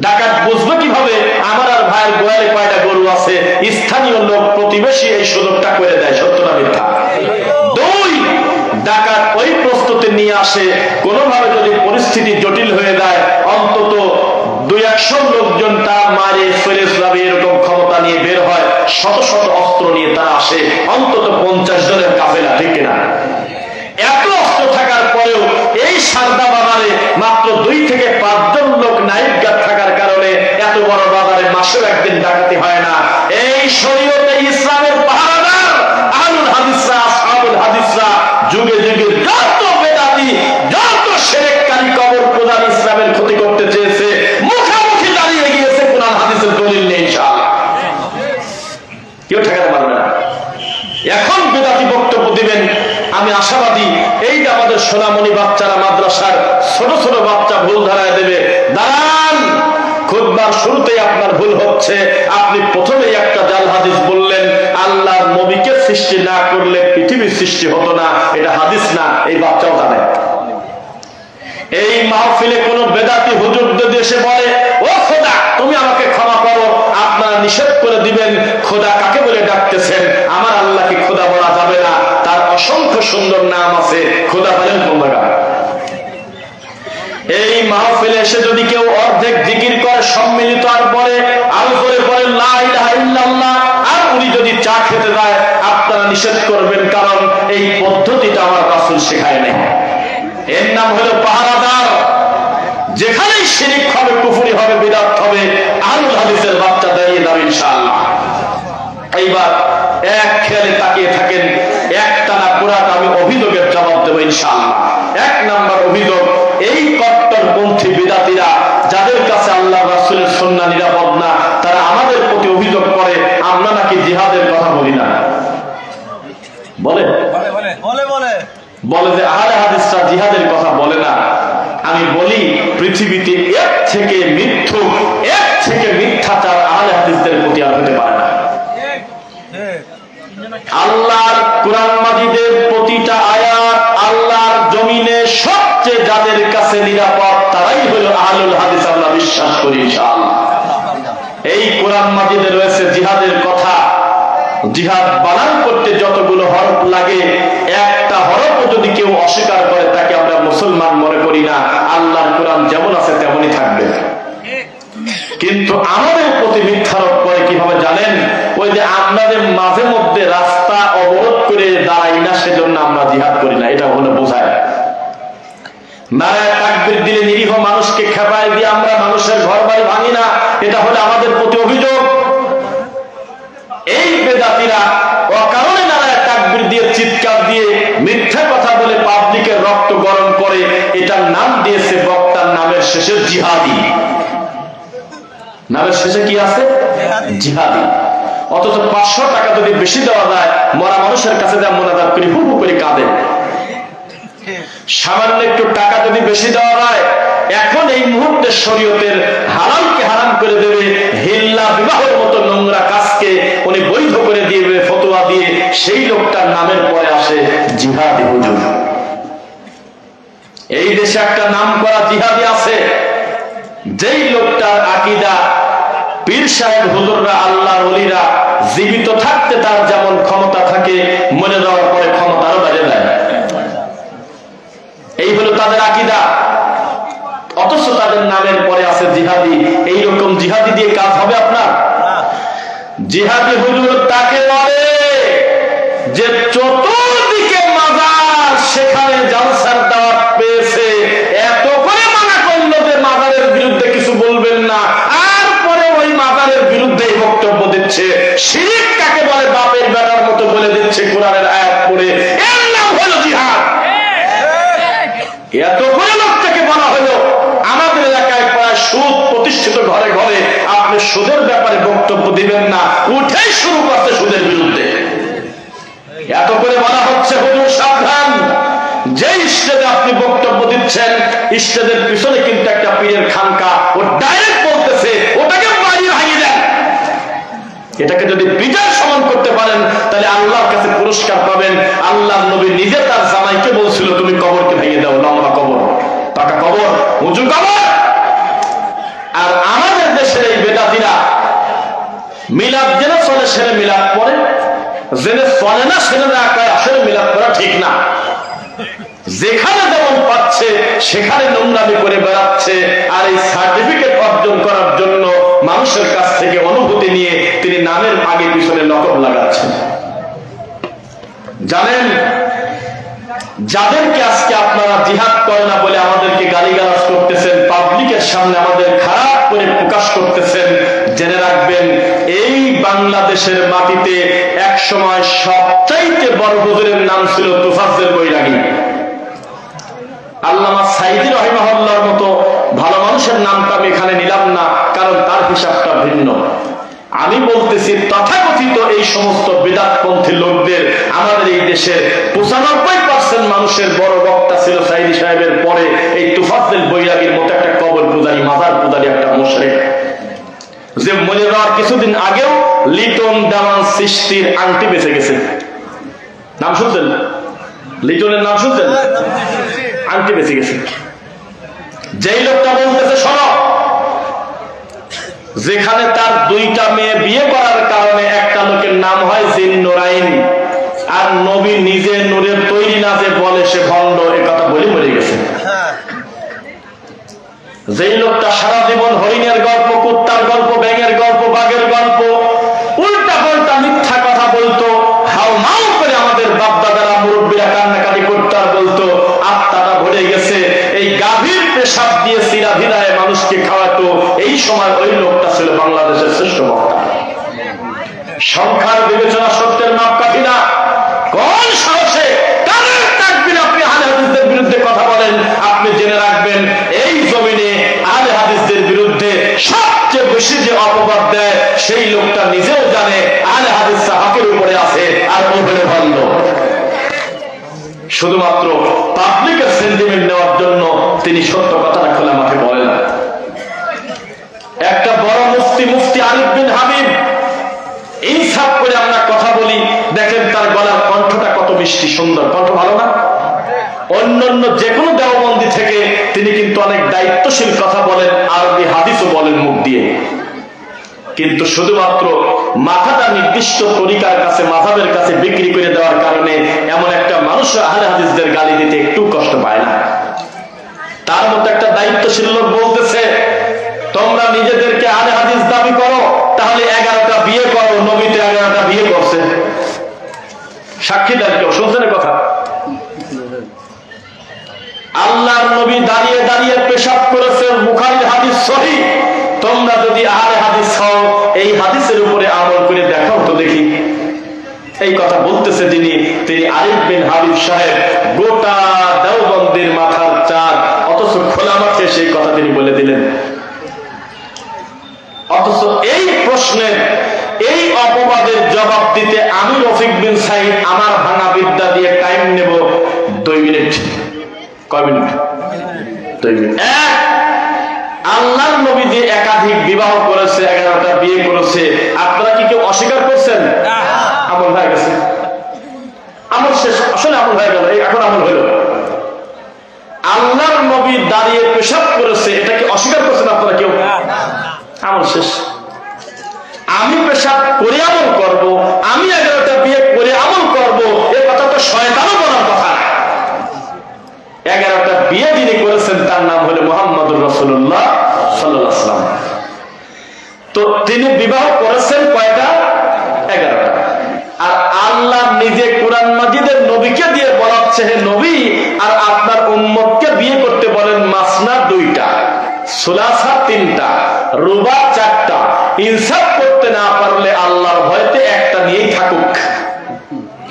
S1: ডাকাত বুঝবে কিভাবে আমার আর ভাইয়ের গোয়ালে কয়টা গরু আছে? স্থানীয় লোক প্রতিবেশী এই সুযোগটা করে দেয়। সত্য না মিথ্যা? 2, ডাকাত ওই প্রস্তুতি নিয়ে আসে, কোনোভাবে যদি পরিস্থিতি জটিল হয়ে যায় অন্তত 200 লোকজন তার মারে ফেরে যাবে এরকম ক্ষমতা নিয়ে বের হয়। শত শত অস্ত্র নিয়ে তারা আসে, অন্তত 50 জনের কাফেলা, ঠিক না? এত অস্ত্র থাকার পরেও এই সারদা বাজারে মাত্র 2 থেকে 5 জন লোক নাইট গার্ড থাকার কারণে এত বড় বাজারে মাসেও একদিন ডাকাতি হয় না। এই শরীয়তে ইসলামের পাহারাদার আহলুল হাদিসরা, আসহাবুল হাদিসরা যুগে যুগে যত বেদাতি, যত শিরককারী, কবর পূজারী ইসলামের ক্ষতি করতে চেয়েছে, মুখোমুখি দাঁড়িয়ে গিয়েছে। কোরআন হাদিসের দলিল নেই, ইনশাআল্লাহ কেউ ঠেকাতে পারবে না। এখন বেদাতি বক্তব্য দিবেন, আমি আশাবাদী এই যে আমাদের সোনামণি বাচ্চারা, মাদ্রাসার ছোট ছোট বাচ্চা ভুল ধরায় দেবে। দাঁড়ান, খুতবার শুরুতেই আপনার ভুল হচ্ছে। আপনি প্রথমেই একটা জাল হাদিস বললেন, আল্লাহর নবীকে সৃষ্টি না করলে পৃথিবীর সৃষ্টি হতো না। এটা হাদিস না, এই বাচ্চাও জানে। এই মাহফিলে কোন বেদাতি হুজুর যদি এসে বলে, ও খোদা তুমি আমাকে ক্ষমা করো, আপনারা নিষেধ করে দিবেন খোদা কাকে বলে ডাকতেছেন। আমার আল্লাহকে খোদা বলা যাবে না, তার অসংখ্য সুন্দর নাম আছে। খোদা বলেন কোনটা? এই মাহফিলে এসে যদি কেউ অর্ধেক জিকির করে সম্মিলিত আর পরে আরো করে পরে লা ইলাহা ইল্লাল্লাহ, আর উনি যদি চা খেতে যায় আপনারা নিষেধ করবেন, কারণ এই পদ্ধতিটা আমার রাসূল শেখায় নাই। এর নাম হলো পাহারাদার। যেখানেই শিরক হবে, কুফরি হবে, বিদআত হবে, আহলুল হাদিসের বাচ্চা দাঁড়িয়ে যাবে ইনশাআল্লাহ। এইবার এক খেয়ালে তাকিয়ে থাকেন, একটানা পুরাটা আমি অভিযোগের জবাব দেবো ইনশাআল্লাহ। 1 নাম্বার অভিযোগ, এই কট্টরপন্থী বিদআতীরা যাদের কাছে আল্লাহ রাসূলের সুন্নাহ নিরাপদ না, তারা আমাদের প্রতি অভিযোগ করে আমরা নাকি জিহাদের কথা বলি না। বলে যে আহলে হাদিসরা জিহাদের কথা বলে না। আমি বলি পৃথিবীতে এর থেকে মিথ্যুক, এর থেকে মিথ্যাচার আহলে হাদিসদের প্রতি আর হতে পারে না। মাজিদের প্রতিটা আয়াত আল্লাহর জমিনে সবচেয়ে যাদের কাছে নিরাপদ তারাই হলো আহলুল হাদিস, আমরা বিশ্বাস করি ইনশাআল্লাহ। এই কোরআন মাজিদে রয়েছে জিহাদের কথা। জিহাদ বানান করতে যতগুলো হরফ লাগে, একটা হরফও যদি কেউ অস্বীকার করে তাকে আমরা মুসলমান মনে করি না। আল্লাহর কোরআন যেমন আছে তেমনই থাকবে। কিন্তু আমাদের প্রতি মিথ্যারোপ করে কিভাবে জানেন? ওই যে আপনাদের মাঝে মধ্যে রাস্তা অবরোধ করে দাঁড়াই না, সেজন্য আমরা জিহাদ করি না, এটা হলো বোঝায়। নারায়ে তাকবীর দিলে নিরীহ মানুষকে খেপায় দিয়ে আমরা মানুষের ঘর বাড়ি ভাঙি না, এটা হলো আমাদের প্রতি অভিযোগ। এই বেদাতীরা অকারণে নারায়ে তাকবীর দিয়ে চিৎকার দিয়ে মিথ্যা কথা বলে পাবলিকের রক্ত গরম করে, এটার নাম দিয়েছে বক্তার নামের শেষে জিহাদি। নামের শেষে কি আছে? জিহাদি। অথচ 500 টাকা যদি বেশি দেওয়া যায়, মরা মানুষের কাছে যা মোনাজাত করি হু হু করে কাঁদে। সামান্য একটু টাকা যদি বেশি দেওয়া হয়, এখন এই মুহূর্তে শরীয়তের হারামকে হারাম করে দেবে, হিল্লা বিবাহের মতো নোংরা কাজকে উনি বৈধ করে দিবে ফতোয়া দিয়ে, সেই লোকটার নামের পরে আসে জিহাদি হুজুর। এই দেশে একটা নাম করা জিহাদি আছে, যেই লোকটার আকীদা পীর সাহেব হুজুররা আল্লাহর ওলিরা জীবিত থাকতে তার যেমন ক্ষমতা থাকে, মরে যাওয়ার পরে ক্ষমতা আরো বেড়ে যায়। এই হলো তাদের আকীদা, অথচ তাদের নামের পরে আছে জিহাদি। এইরকম জিহাদি দিয়ে কাজ হবে আপনার? জিহাদি হুজুর তাকে বলে যে চতুর্দিকে মাজার, সেখানে জালসার দাওয়াত পেয়েছে, এত করে মানা করলো যে মাজারের বিরুদ্ধে কিছু বলবেন না, আর পরে ওই মাজারের বিরুদ্ধে বক্তব্য দিচ্ছে। শিরক কাকে বলে বাপের বেটার মতো বলে দিচ্ছে কোরআনের আয়াত পড়ে, এর নাম হলো জিহাদ। এত করে লোকটাকে বলা হলো। আমাদের এলাকায় প্রায় সুদ প্রতিষ্ঠিত, ঘরে ঘরে আপনি সুদের ব্যাপারে বক্তব্য দিবেন না, উঠেই শুরু করতে সুদের বিরুদ্ধে। এত করে বলা হচ্ছে হুজুর সাবধান, যে স্টেজে আপনি বক্তব্য দিচ্ছেন, স্টেজের পিছনে কিন্তু একটা পীরের খানকা, ও ডাইরেক্ট বলতেছে ওটাকে বাড়ি ভাঙিয়ে দেন। এটাকে যদি বিজয় সমান করতে পারেন তাহলে আল্লাহর কাছে পুরস্কার পাবেন। আল্লাহর নবী নিজে তার জামাইকে বলছিল তুমি কবরকে ভেঙে দাও, লম্বা কবর, পাকা কবর, উঁচু কবর। আর আমাদের দেশের এই বেদাতীরা মিলাদ জেনে চলে, সেরে মিলাদ পড়ে, জেনে চলে না সেরে না, আসলে মিলাদ করা ঠিক না। যেখানে যেমন পাচ্ছে সেখানে নোংরামি করে বেড়াচ্ছে, আর এই সার্টিফিকেট অর্জন করার জন্য মানুষের কাছ থেকে অনুভূতি নিয়ে তিনি নামের আগে পিছনে লকব লাগাচ্ছেন। জানেন, যাদেরকে আজকে আপনারা জিহাদ করে না বলে আমাদেরকে গালিগালাজ করতেছেন, পাবলিকের সামনে আমাদের খারাপ করে প্রকাশ করতেছেন, জেনে রাখবেন এই বাংলাদেশের মাটিতে এক সময় সবচাইতে বড় হুজুরের নাম ছিল তুফাজ্জল বৈরাগী। আল্লামা সাইদি রাহিমাহুল্লাহর মতো ভালো মানুষের নামটা আমি এখানে নিলাম না, কারণ তার হিসাবটা ভিন্ন। আমি বলতেছি তথাকথিত এই সমস্ত বিদআতপন্থী লোকদের আমাদের এই দেশের 95% মানুষের বড় বক্তা ছিল সাইদি সাহেবের পরে এই তুফাজ্জল বৈরাগীর মতো একটা কবর পূজারী, মাজার পূজারী একটা মুশরিক, যে মনে যাওয়ার কিছুদিন আগেও লিটন দেওয়ান সৃষ্টির আংটি বেঁচে গেছে। নাম শুনছেন? লিটনের নাম শুনছেন? আংটি বেঁচে গেছে। যেই লোকটা বলতেছে শোনো, যেখানে তার 2টা মেয়ে বিয়ে করার কারণে একটা লোকের নাম হয় জিন্নুরাইন, আর নবী নিজে নূরের তৈরি না যে বলে সে ভণ্ড, এ কথা বলে মরে গেছে। যেই লোকটা সারা জীবন হরিণের গল্প, কুত্তার গল্প, ব্যাঙের গল্প, বাঘের গল্প, উল্টা পাল্টা মিথ্যা কথা বলতো, হাউ মাউ করে আমাদের বাপদাদারা মুরব্বীরা কান্নাকাটি করতো আর বলতো আত্মাটা ভরে গেছে, এই গাভীর পেশাব দিয়ে সিরাভিরায় মানুষকে খাওয়াতো, এই সময় ওই লোকটা ছিল বাংলাদেশের শ্রেষ্ঠ বক্তা। সংখ্যার বিবেচনা সত্যের মাপকাঠি না। কোন সাহসে কাদের তাকবীর আপনি আহলে হাদিসদের বিরুদ্ধে কথা বলেন? আপনি জেনে রাখবেন এই জমিনে আহলে হাদিসদের বিরুদ্ধে সবচেয়ে বেশি যে অপবাদ দেয় সেই লোকটা নিজেও জানে আহলে হাদিস হকের উপরে আছে, আর ওখানে বন্ধ। শুধুমাত্র পাবলিকের সেন্টিমেন্ট নেওয়ার জন্য তিনি সত্য কথাটা খোলা মাঠে বলেন। একটা বড় মুফতি আরিফ বিন হাবিব, ইনসাফ করে আমরা কথা বলি, দেখেন তার গলার কণ্ঠটা কত মিষ্টি। যে কোনো দেওবন্দি থেকে তিনি কিন্তু অনেক দায়িত্বশীল কথা বলেন, আরবি হাদিসও বলেন মুখ দিয়ে। কিন্তু শুধুমাত্র মাথাটা নির্দিষ্ট তরিকার কাছে, মাযহাবের কাছে বিক্রি করে দেওয়ার কারণে এমন একটা মানুষ আহলে হাদিসদের গালি দিতে একটু কষ্ট পায় না। তার মতো একটা দায়িত্বশীল লোক বলতেছে, তোমরা নিজেদেরকে আহলে হাদিস দাবি করো, তাহলে 11টা বিয়ে করো। নবী তো 11টা বিয়ে করছে, সাক্ষী দেন কেউ? শুনছেন কথা? আল্লাহর নবী দাঁড়িয়ে দাঁড়িয়ে পেশাব করেছেন, বুখারীর হাদিস সহিহ। তোমরা যদি আহলে হাদিস হও, এই হাদিসের উপরে আমল করে দেখাও তো দেখি। এই কথা বলতেছে তিনি আরিফ বিন হাবিব সাহেব, গোটা দেওবন্দির মাথার চাঁদ, অথচ খোলা মাঠে সেই কথা তিনি বলে দিলেন। অথচ এই প্রশ্নের, এই অপবাদের জবাব দিতে আমি রফিক বিন সাইদ আমার ভাঙা বিদ্যা দিয়ে টাইম নেব 2 মিনিট। কয় মিনিট? 2 মিনিট। আল্লাহর নবী যে একাধিক বিবাহ করেছে, 11টা বিয়ে করেছে, আপনারা কি কেউ অস্বীকার করছেন? আমল হয়ে গেছে, আমল শেষ। আসলে আমল হয়ে গেল, এখন আমল হইল। আল্লাহর নবী দাঁড়িয়ে পেশাব করেছে, এটা কি অস্বীকার করছেন আপনারা কেউ? আমল শেষ। আমি পেশাব করে আমল করব, আমি 11টা বিয়ে করে আমল করব, এ কথা তো শয়তানও বলার কথা না। 11টা বিয়ে যিনি করেছেন তার নাম হলো মুহাম্মদুর রাসূলুল্লাহ সাল্লাল্লাহু আলাইহি ওয়াসাল্লাম। তো তিনি বিবাহ করেছেন কয়টা? 11টা। আর আল্লাহ নিজে কোরআন মাজিদের নবীকে দিয়ে বলাচ্ছে, হে নবী, আর আপনার উম্মতকে বিয়ে করতে বলেন মাসনা 2টা, সুলাসা 3টা, রুবা 4টা। ইনসাফ করতে না পারলে আল্লাহর ভয়তে একটা নিয়েই থাকুক।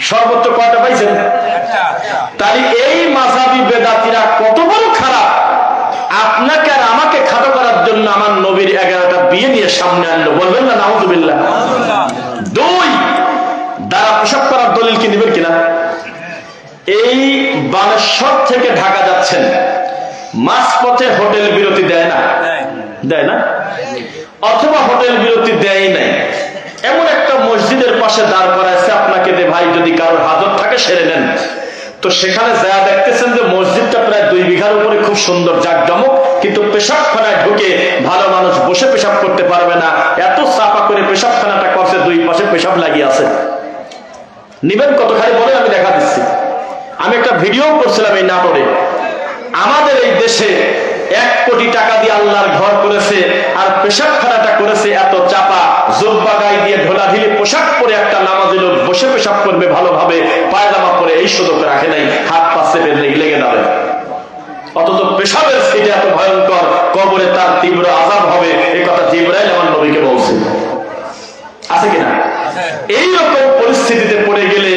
S1: সর্বোচ্চ কয়টা পাইছেন? তাহলে এই মাযহাবী বেদাতীরা কত বড় খারাপ! আপনাকে আর আমাকে খাটো করার জন্য আমার নবীর 11টা বিয়ে নিয়ে সামনে আনলো। বলবেন না নাউযুবিল্লাহ? 2 দ্বারা পোশাক করার দলিল কি নেবেন কিনা? এই বানেশ্বর থেকে ঢাকা যাচ্ছেন, মাঝপথে হোটেল বিরতি দেয় না? দেয় না? অথবা হোটেল বিরতি দেয় নাই, এমন একটা মসজিদের পাশে দাঁড় করাইছে আপনাকে, দে ভাই যদি কারোর হাজত থাকে সেরে নেন। তো সেখানে যা দেখতেছেন যে মসজিদটা প্রায় 2 বিঘার উপরে, খুব সুন্দর জাকজমক, কিন্তু পেশাবখানায় ঢুকে ভালো মানুষ বসে পেশাব করতে পারবে না, এত চাপা করে পেশাবখানাটা করছে, 2 পাশে পেশাব লাগিয়ে আছে। নিবেন কত? খালি বলে আমি দেখা দিচ্ছি। আমি একটা ভিডিও করছিলাম এই নাটোরে। আমাদের এই দেশে 1 কোটি টাকা দিয়ে আল্লাহর ঘর করেছে, আর পেশাবখানাটা করেছে এত চাপা, জুব্বা গায়ে দিয়ে ঢোলাঢিলি পোশাক পরে একটা নামাজি লোক বসে পেশাব করবে ভালোভাবে, পায়জামা পরে, এই সুযোগ রাখে নাই, হাত পা চেপে লেগে যাবে। অথচ পেশাবের সিটে এত ভয়ঙ্কর, কবরে তার তীব্র আযাব হবে, এই কথা জিবরাইল আমার নবীকে বলছে। আছে কিনা? এইরকম পরিস্থিতিতে পড়ে গেলে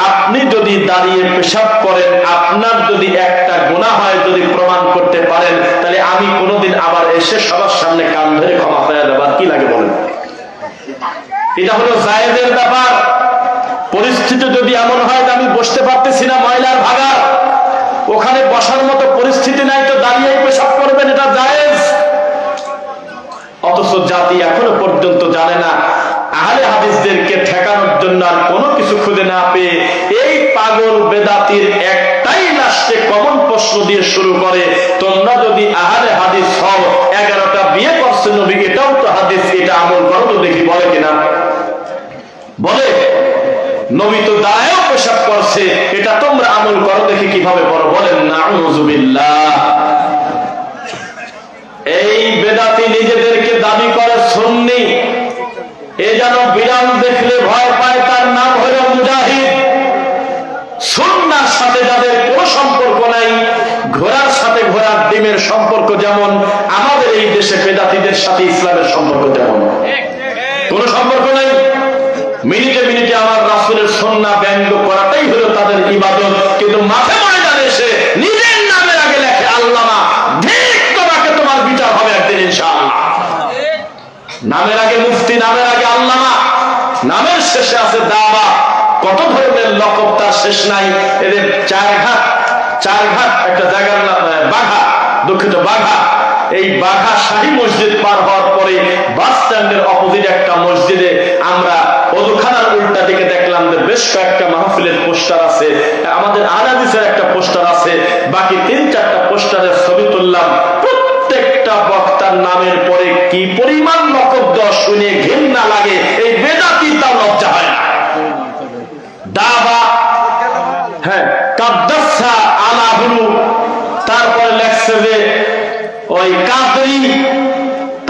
S1: আপনি যদি দাঁড়িয়ে পেশাব করেন, আপনার যদি একটা গুনাহ হয়, যদি প্রমাণ করতে পারেন, তাহলে আমি কোনোদিন আবার এসে সবার সামনে কান ধরে ক্ষমা পেয়ে দেবার কি লাগে বলেন? এটা হলো জায়েজের ব্যাপার। পরিস্থিতি যদি এমন হয় যে আমি বসতে পারতেছি না, ময়লার ভাগার, ওখানে বসার মতো পরিস্থিতি নাই, তো দাঁড়িয়ে পেশাব করবেন, এটা জায়েজ। অথচ জাতি এখনো পর্যন্ত জানে না, আহলে হাদিসদেরকে ঠেকানোর জন্য আর কোনো কিছু খুঁজে না পেয়ে এই পাগল বেদাতির একটাই লাস্টে কমন প্রশ্ন দিয়ে শুরু করে, তোমরা যদি আহলে হাদিস হও, 11টা বিয়ে করছে নবী, এটাও তো হাদিস, এটা আমল করো তো দেখি। বলে কিনা? বলে। নবী তো দাঁড়ায়ও পেশাব করছে, এটা তোমরা আমল করো দেখি কিভাবে করো। বলেন নাউযুবিল্লাহ। এই বেদাতি নিজেদেরকে দাবি করে সুন্নি, এ যেন বিড়াল দেখলে ভয় পায়, তার নাম হলো মুজাহিদ। সুন্নাহর সাথে যাদের কোনো সম্পর্ক নাই, ঘোড়ার সাথে ঘোড়ার ডিমের সম্পর্ক যেমন, আমাদের এই দেশে বেদাতিদের সাথে ইসলামের সম্পর্ক তেমন। কোন সম্পর্ক নাই। মিনিটে মিনিটে আমার রাসূলের সুন্নাহ ব্যঙ্গ করাটাই হলো তাদের ইবাদত, কিন্তু মাঠে ময়দানে এসে নিজের নামের আগে লেখে আল্লামা, ঠিক তোমাকে তোমার বিচার হবে একদিন ইনশাআল্লাহ। নামের আগে মুফতি, নামের আগে আল্লামা, নামের শেষে আছে দাওয়া। কত ধরনের লকব তার শেষ নাই। এদের চারঘাট একটা জায়গার নাম বাঘা, দুঃখিত বাঘা। এই বাঘা শাহী মসজিদ পার হওয়ার পরে বাস স্ট্যান্ডের অপোজিট একটা মসজিদে আমরা ওযুখানার উল্টা দিকে দেখলাম যে বেশ কয়েকটা মাহফিলের পোস্টার আছে, আমাদের আহলে হাদিসের একটা পোস্টার আছে, বাকি 3-4টা পোস্টারের ছবি তুললাম। প্রত্যেকটা বক্তার নামের পরে কি পরিমাণ লকব দেওয়া শুনে ঘৃণা লাগে, এই বেদাতি তাও লজ্জা হয় না। দাবা, হ্যাঁ, কাদ্দাসা আলাহুরু, তারপরে লেখছে যে ওই কাদরি,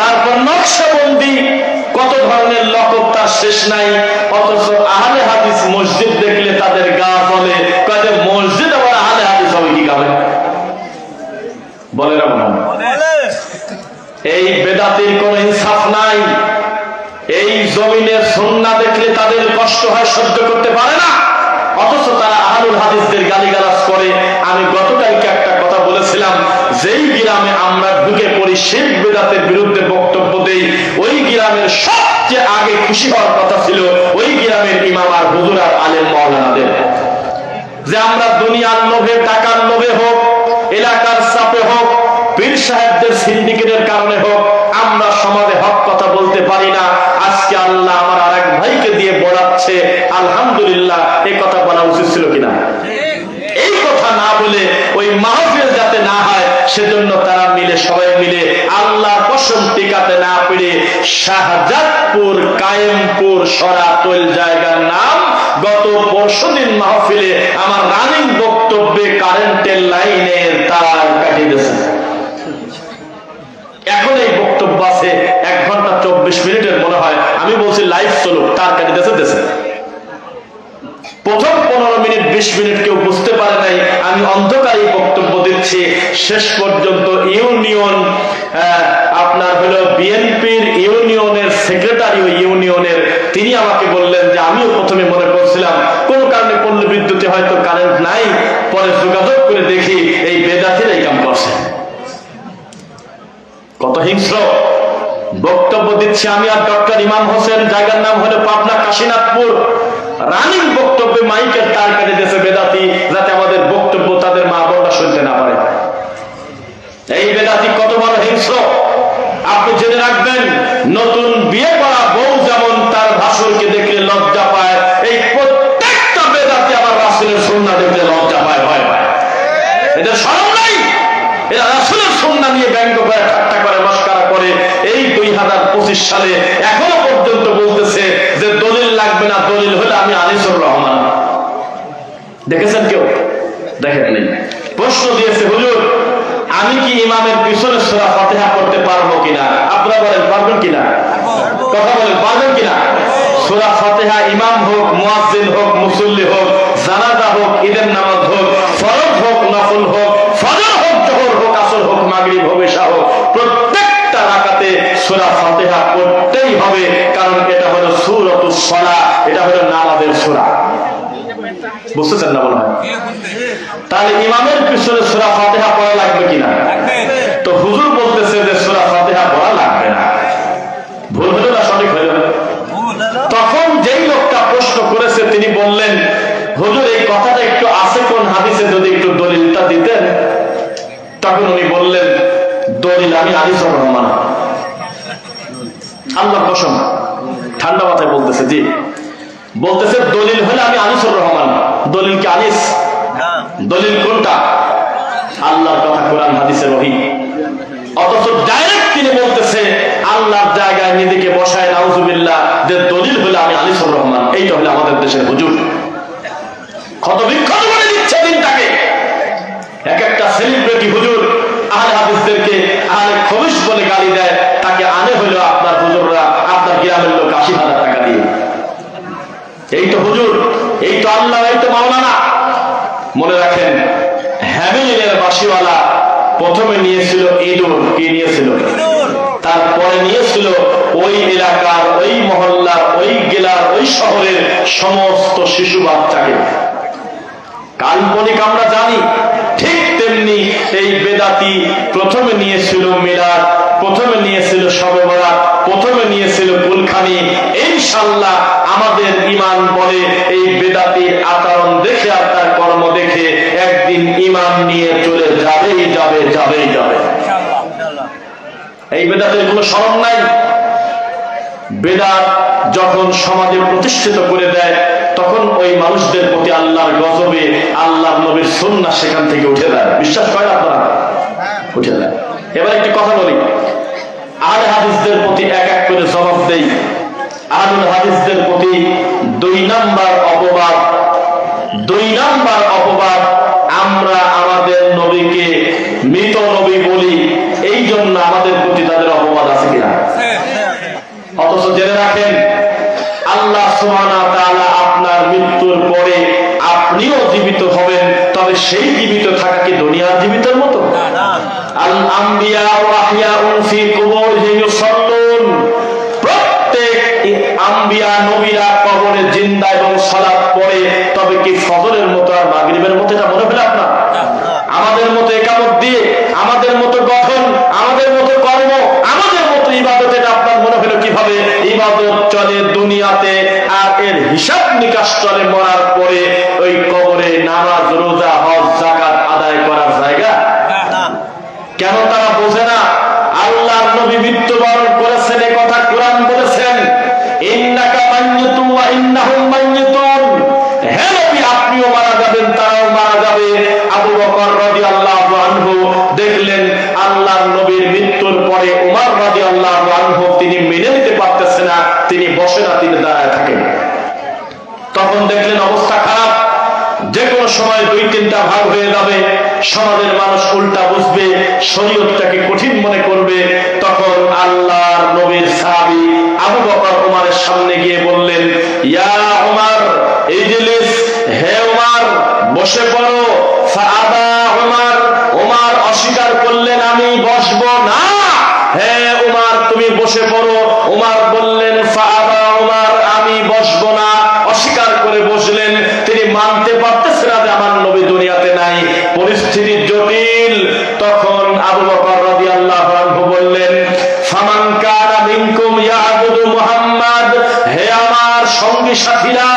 S1: তারপর নকশবন্দি, কত ধরনের লকব তার শেষ নাই। অথচ আহলে হাদিস মসজিদ দেখলে তাদের গা জ্বলে, কাজে মসজিদ আবার আহলে হাদিস হবে কি গাবে? বলে না মনে হয়? এই বেদাতির কোন ইনসাফ নাই। এই জমিনের সুন্নাহ দেখলে তাদের কষ্ট হয়, সহ্য করতে পারে না, অথচ তারা আহলুল হাদিসদের গালিগালাজ করে। আমি গতকালকে একটা কথা বলেছিলাম, যেই গ্রামে আমরা ঢুকে পড়ি শিরক বিদআতের বিরুদ্ধে বক্তব্য দেই, ওই গ্রামের সবচেয়ে আগে খুশি হওয়ার কথা ছিল ওই গ্রামের ইমাম আর হুজুর আর আলেম মাওলানাদের। যে আমরা দুনিয়ার লোভে, টাকার লোভে হোক, এলাকার চাপে হোক, পীর সাহেবদের সিন্ডিকেটের কারণে হোক, আমরা সমাজে হক কথা বলতে পারি না। আজকে আল্লাহ আমার আরেক ভাইকে দিয়ে বলাচ্ছে, আলহামদুলিল্লাহ। এই কথা বলা উচিত ছিল কিনা? এই কথা না বলে ওই মাহফিল যাতে না হয় সেজন্য তারা মিলে, সবাই মিলে আল্লাহর কসম টিকাতে না পেরে শাহজাদপুর, কায়েমপুর, সরাতল জায়গার নাম গত পরশুদিন মাহফিলে আমার রানিং বক্তব্যে কারেন্টের লাইনের তার কাটিয়ে দিয়েছে। এখন এই বক্তব্য আছে 1 ঘন্টা 24 মিনিটের মনে হয়, আমি বলছি লাইভ চলুক, তার কাটিয়ে দিয়েছে। প্রথম 15 মিনিট 20 মিনিট কেউ বুঝতে পারে নাই আমি অন্ধকারী বক্তব্য দিচ্ছি। শেষ পর্যন্ত ইউনিয়ন, আপনার হলো বিএনপির ইউনিয়নের সেক্রেটারি, ইউনিয়নের তিনি আমাকে বললেন যে আমিও প্রথমে মনে করছিলাম কোন কারণে পল্লী বিদ্যুতে হয়তো কারেন্ট নাই, পরে যোগাযোগ করে দেখি এই বেদাতির এই কাম করছে। কত হিংস্র বক্তব্য দিচ্ছি আমি আর ডক্টর ইমাম হোসেন, জায়গার নাম হলো পাবনা কাশীনাথপুর। রানিং বক্তব্যে মাইকের তার কেটে দিয়েছে বেদাতি, যাতে আমাদের বক্তব্য তাদের মা বোনরা শুনতে না পারে। এই বেদাতি কত বড় হিংস্র আপনি জেনে রাখবেন। নতুন বিয়ে করা বউ যেমন তার ভাসুরকে দেখলে লজ্জা পায়, এই প্রত্যেকটা বেদাতি আবার রাসূলের সুন্নাহ দেখলে লজ্জা পায়, ভয় পায়। এদের শরম নাই। এরা রাসূলের সুন্নাহ নিয়ে ব্যঙ্গ করে, ঠাট্টা করে, মস্করা করে। এই 2025 সালে এখনো পর্যন্ত বলতেছে যে দলিল লাগবে না, দলিল হলে আমি আনিসুর রহমান। দেখেছেন কেউ? দেখেন নাই। প্রশ্ন দিয়েছে, হুজুর আমি কি ইমামের পিছনে সূরা ফাতিহা পড়তে পারবো কিনা? আপনারা বলেন পারবেন কিনা? কথা বলেন পারবেন কিনা? সূরা ফাতিহা ইমাম হোক, মুয়াজ্জিন হোক, মুসল্লি হোক, জানাজা হোক, ঈদের নামাজ হোক, ফরজ হোক, নফল হোক, ফজর হোক, যোহর হোক, আসর হোক, মাগরিব হোক, ইশা হোক, প্রত্যেকটা রাকাতে সূরা ফাতিহা পড়তেই হবে। কারণ এটা হলো সূরাতুস সালাহ, এটা হলো নামাজের সূরা। বুঝতেছেন না মনে হয়? তাহলে ইমামের পিছনে সূরা ফাতিহা পড়া লাগবে কিনা? তো হুজুর বলতেছে যে সূরা ফাতিহা পড়া লাগবে না। ভুল হলো না সঠিক হলো? তখন যেই লোকটা প্রশ্ন করেছে তিনি বললেন, হুজুর এই কথাটা একটু আছে কোন হাদিসে, যদি একটু দলিলটা দিতেন। তখন উনি বললেন, দলিল আমি আনিসুর রহমান। আল্লাহর কসম, ঠান্ডা মাথায় বলতেছে, জি বলতেছে দলিল হলে আমি আনিসুর রহমান। দলিল কি আনিস? দলিল কোনটা? আল্লাহর কথা, কোরআন হাদিসের ওহী। অথচ ডাইরেক্ট তিনি বলতেছে আল্লাহর জায়গায় নিজেকে বসায়, নাউজুবিল্লাহ, যে দলিল হলে আমি আনিসুর রহমান। এইটা হলো আমাদের দেশের হুজুর। ক্ষত বিক্ষত করে দিচ্ছে দিনটাকে। এক একটা সেলিব্রিটি হুজুর আহলে হাদিসদেরকে আহলে খবিশ বলে গালি দেয়, তাকে আনে হলো আপনার হুজুররা, আপনার গ্রামের লোক 80,000 টাকা দিয়ে। এই তো হুজুর, এই তো আল্লাহ, এই তো মাওলানা। মনে রাখেন, হ্যামিলিনের বাসিওয়ালা প্রথমে নিয়েছিল ইঁদুর, কি নিয়েছিল? তারপরে নিয়েছিল ওই এলাকার, ওই মহল্লার, ওই জেলার, ওই শহরের সমস্ত শিশু বাচ্চাকে। কাল্পনিক আমরা জানি, ঠিক তেমনি এই বেদাতি প্রথমে নিয়েছিল মিলাদ, প্রথমে নিয়েছিল শবে বরাত, প্রথমে নিয়েছিল কুলখানি। ইনশাআল্লাহ আমাদের ঈমান বলে এই বেদাতির আচরণ দেখে আর তার কর্ম দেখে একদিন ঈমান নিয়ে চলে যাবেই যাবে, যাবেই যাবে। এই বেদাতের কোনো শরম নাই। বেদাত যখন সমাজে প্রতিষ্ঠিত করে দেয়, তখন ওই মানুষদের প্রতি আল্লাহর গজবে আল্লাহর নবীর সুন্নাহ সেখান থেকে উঠে যায়। বিশ্বাস করেন আপনারা? উঠে যায়। এবার একটি কথা বলি, আহলে হাদিসদের প্রতি এক এক করে জবাব দেই। আহলুল হাদিসদের প্রতি দুই নাম্বার অপবাদ, আমরা আমাদের নবীকে মৃত নবী বলি, এই জন্য আমাদের প্রতি তাদের অপবাদ আছে কিনা? অথচ জেনে রাখেন, আল্লাহ সুবহানাহু ওয়া তাআলা আপনার মৃত্যুর পরে আপনিও জীবিত হবেন, তবে সেই জীবিত থাকা কি দুনিয়ার জীবিতের মতো? আল আম্বিয়া ওয়া আহইয়াউন ফি কুবুরিহিম ইউসাল্লুন, প্রত্যেক আম্বিয়া নবীরা কবরে জিন্দা এবং সালাত পড়ে, তবে কি ফজরের মতো আর মাগরিবের মতো এটা মনে হলো আপনার? আমাদের মতো একামত দিয়ে, আমাদের মতো গঠন, আমাদের মতো কর্ম, আমাদের মতো ইবাদত, এটা আপনার মনে হলো কিভাবে? ইবাদত চলে দুনিয়াতে, আর এর হিসাব নিকাশ চলে মরার পরে। ওই কবরে নামাজ, রোজা, হজ, যাকাত আদায় করার জায়গা কেন তারা বোঝে না? আল্লাহর নবী মৃত্যুবরণ করেছেন, এ কথা কোরআন বলেছেন, ইন্নাকা মাইয়িতুন ওয়া ইন্নাহুম মাইয়িতুন, হে নবী আপনিও মারা যাবেন, তারাও মারা যাবে। আবু বকর রাদিয়াল্লাহু আনহু দেখলেন আল্লাহর নবীর মৃত্যুর পরে উমর রাদিয়াল্লাহু আনহু তিনি মেনে নিতে পারতেছেন না, তিনি বসে না, তিনি দাঁড়ায় থাকেন। তখন দেখলেন অবস্থা খারাপ, যে কোনো সময় দুই তিনটা ভাগ হয়ে যাবে, সমাজের মানুষ উল্টা বুঝবে, শরীয়তটাকে কঠিন মনে করবে। তখন আল্লাহর নবীর সাহাবী আবু বকর উমরের সামনে গিয়ে বললেন, ইয়া উমর ইজলিস, হে উমর বসে পড়ো। ফাআবা উমর, উমর অস্বীকার করলেন, আমি বসবো না। হে উমর তুমি বসে পড়ো। উমর বললেন, ফাআবা উমর, আমি বসবো না, অস্বীকার করে বসলেন। তিনি মানতে পারতেছেন না যে আমার নবী দুনিয়াতে নাই, পরিস্থিতি জটিল। তখন আবু বকর রাদিয়াল্লাহু আনহু বললেন, ফামান কানা মিনকুম ইয়াবুদু মুহাম্মাদ, হে আমার সঙ্গী সাথীরা,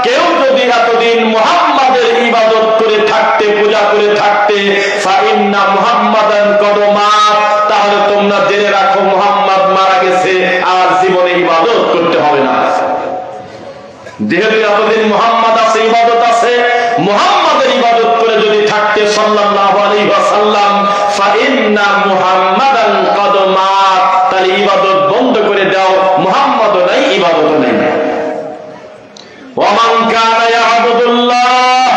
S1: কেউ যদি এতদিন মুহাম্মাদের ইবাদত করে থাকতে, পূজা করে থাকতে, ফা ইন্না মুহাম্মাদান কদ মাত, তাহলে তোমরা জেনে রাখো মুহাম্মদ মারা গেছে, আর জীবনে ইবাদত করতে হবে না। যেহেতু এতদিন মুহাম্মদ আছে, ইবাদত আছে, মুহাম্মাদের ইবাদত করে যদি থাকতে সাল্লাল্লাহু আলাইহি ওয়াসাল্লাম, ফা ইন্না মুহাম্মাদান কদ মাত, তাহলে ইবাদত বন্ধ করে দাও, মুহাম্মদও নাই, ইবাদতও নাই। ওয়া মান কানা ইয়াবুদুল্লাহ,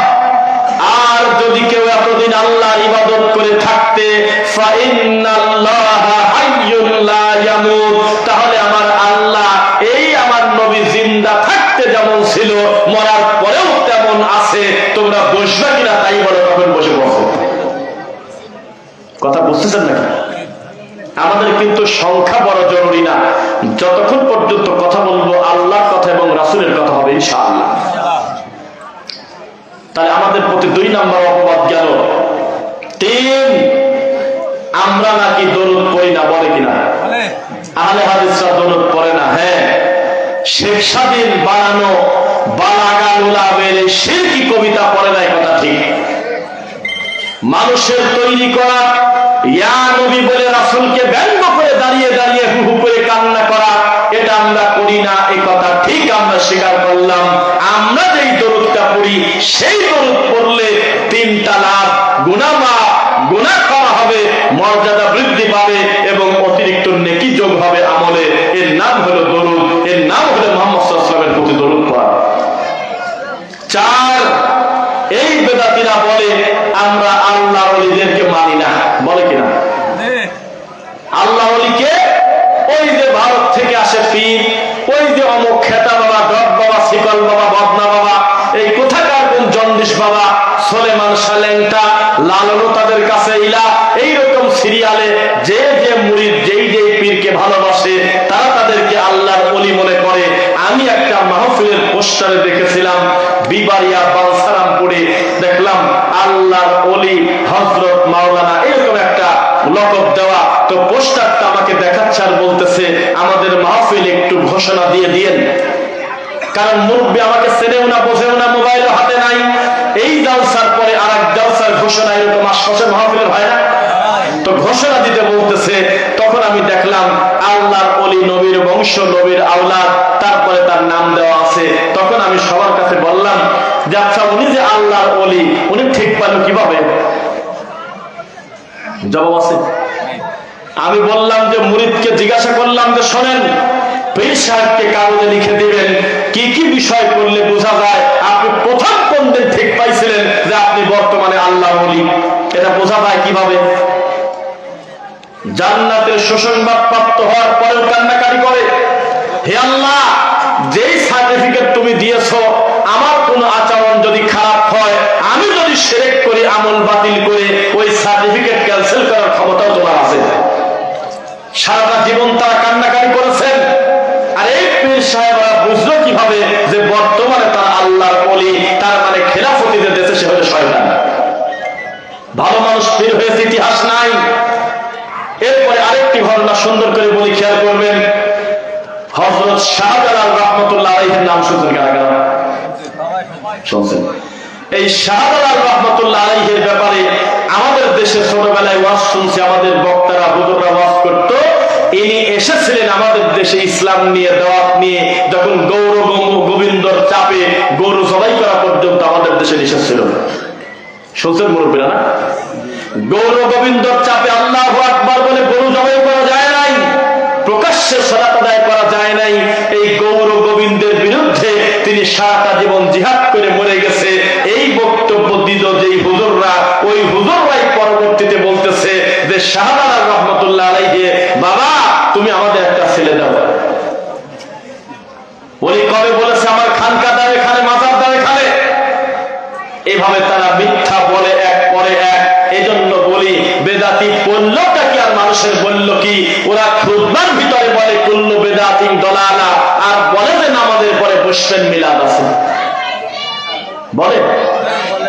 S1: আর যদি কেউ এতদিন আল্লাহর ইবাদত করে থাকতে, ফা ইন্নাল্লাহা হাইয়্যুন লা ইয়ামুত, তাহলে আমার আল্লাহ এই আমার নবী জিন্দা থাকতে যেমন ছিল, মরার পরেও তেমন আছে। তোমরা বসবে কিনা তাই বলো, তখন বসে বসো। কথা বুঝতেছেন নাকি? আমাদের কিন্তু সংখ্যা বড় জরুরি না, যতক্ষণ পর্যন্ত কথা বলবো আল্লাহর কথা এবং রাসূলের কথা হবে ইনশাআল্লাহ। তাহলে আমাদের প্রতি দুই নাম্বার অপবাদ গেল। তিন, আমরা নাকি দরুদ পড়ি না, বলে কিনা? আহলে হাদিসরা দরুদ পড়ে না। হ্যাঁ, শেখ সাদির বানানো বালাগানুল আবের শিরকি কবিতা পড়ে না, কথা ঠিক। মানুষের তৈরি করা ইয়া নবী বলে রাসূলকে ব্যঙ্গ করে দাঁড়িয়ে দাঁড়িয়ে হু হু করে কান্না করা, এটা আমরা করি না, এই কথা ঠিক, আমরা স্বীকার করলাম। আমরা যেই দরুদটা পড়ি, সেই দরুদ পড়লে তিনটা লাভ, গুনাহ ক্ষমা হবে, মর্যাদা বৃদ্ধি পাবে এবং অতিরিক্ত নেকি যোগ হবে আমলে। এর নাম হলো দরুদ, এর নাম হলো মুহাম্মদ সাল্লাল্লাহু আলাইহি ওয়াসাল্লামের প্রতি দরুদ পড়া। চার, এই বেদাতীরা বলে আমরা আল্লাহ ওলিদেরকে মানি না, বলে কিনা? আল্লাহ ওলিকে ওই যে ভারত থেকে আসে পীর, ওই যে অমুক খেতা বাবা, ডট বাবা, শিকল বাবা, বদনা বাবা, এই কোথাকার কোন জন্ডিস বাবা, সোলেমান সালেংটা, লালনও তাদের কাছে ইলা, এইরকম সিরিয়ালে যে যে মুরিদ যেই যেই পীরকে ভালোবাসে, তারা তাদেরকে আল্লাহর ওলি মনে করে। আমি একটা মাহফিলের পোস্টারে দেখেছিলাম, বিবারিয়া বালসারামপুরে দেখলাম আল্লাহর ওলি হযরত মাওলানা, এরকম একটা লকব দেওয়া। তো পোস্টারটা আমাকে দেখাচ্ছে আর বলতেছে, আমাদের মাহফিল একটু ঘোষণা দিয়ে দিয়েন, কারণ মুরব্বী আমাকে চেনেও না, বোঝেও না, মোবাইল হাতে নাই। এই জালসার পরে আর এক জালসার ঘোষণা এরকম আশপাশের মাহফিলের হয় না, তো ঘোষণা দিতে বলতেছে। তখন আমি দেখলাম আল্লাহর ওলি, নবীর বংশ, নবীর আওলাদ, তারপরে তার নাম দেওয়া আছে আছে। তখন আমি সবার কাছে বললাম যে আচ্ছা উনি যে আল্লাহর ওলি, উনি ঠিক পাইল কিভাবে? জবাব আছে। আমি বললাম যে মুরিদকে জিজ্ঞাসা করলাম যে শোনেন, পীর সাহেবকে কাগজে লিখে দিবেন কি কি বিষয় করলে বোঝা যায় আপনি প্রথম কোন দিন ঠিক পাইছিলেন যে আপনি বর্তমানে আল্লাহর ওলি। এটা বোঝা যায় কিভাবে? জান্নাতের সুসংবাদ প্রাপ্ত হওয়ার পরেও কান্নাকাটি করে, হে আল্লাহ, যেই সার্টিফিকেট তুমি দিয়েছো, আমার কোন আচরণ যদি খারাপ হয়, আমি যদি শিরক করি, আমল বাতিল করে, ওই সার্টিফিকেট ক্যান্সেল করার ক্ষমতাও তোমার আছে। সারাটা জীবন তারা কান্নাকাটি করেছেন। আর এই পীর সাহেবরা বুঝলো কিভাবে যে বর্তমানে তারা আল্লাহর ওলি, তার মানে খেলাফতি যে দেশে সে হলো শয়তান। ভালো মানুষ পীর হয়েছে ইতিহাস নাই। এরপরে আরেকটি ঘটনা সুন্দর করে বলি, খেয়াল করবেন। হযরত শাহজালাল রাহমাতুল্লাহ আলাইহির নাম শুনছেন কারা? শুনছেন? এই শাহজালাল রাহমাতুল্লাহ আলাইহির ব্যাপারে আমাদের দেশে ছোটবেলায় ওয়াজ শুনছে, আমাদের বক্তারা হুজুররা ওয়াজ করতো। ইনি এসেছিলেন আমাদের দেশে ইসলাম নিয়ে, দাওয়াত নিয়ে, যখন গৌর গোবিন্দর চাপে গরু জবাই করা পর্যন্ত আমাদের দেশে নিষেধ ছিল। শুনছেন মুরব্বীরা না? গৌর গোবিন্দর চাপে আল্লাহু আকবার বলে গরু জবাই করা যায় নাই, প্রকাশ্যে সালাত আদায় করা যায় নাই। এই গৌর গোবিন্দের বিরুদ্ধে তিনি সারাটা জীবন জিহাদ করে মরে গেছে। এই বক্তব্য দিত যেই হুজুররা, ওই হুজুররাই পরবর্তীতে বলতেছে যে শাহজালাল রাহমাতুল্লাহ আলাইহি, বাবা তুমি আমাদের একটা ছেলে দাও। উনি কবে বলেছে আমার খানকা দাও এখানে, মাজার দাও এখানে? এভাবে তারা মিথ্যা বলে এক পরে এক। এজন্য বলি বেদাতি বললোটা কি আর মানুষের বলল কি? ওরা খুতবার ভিতরে বলে কুল্লু বেদাতিন দলালা, আর বলে যে নামাজের পরে বসবেন মিলাদ আছে। বলে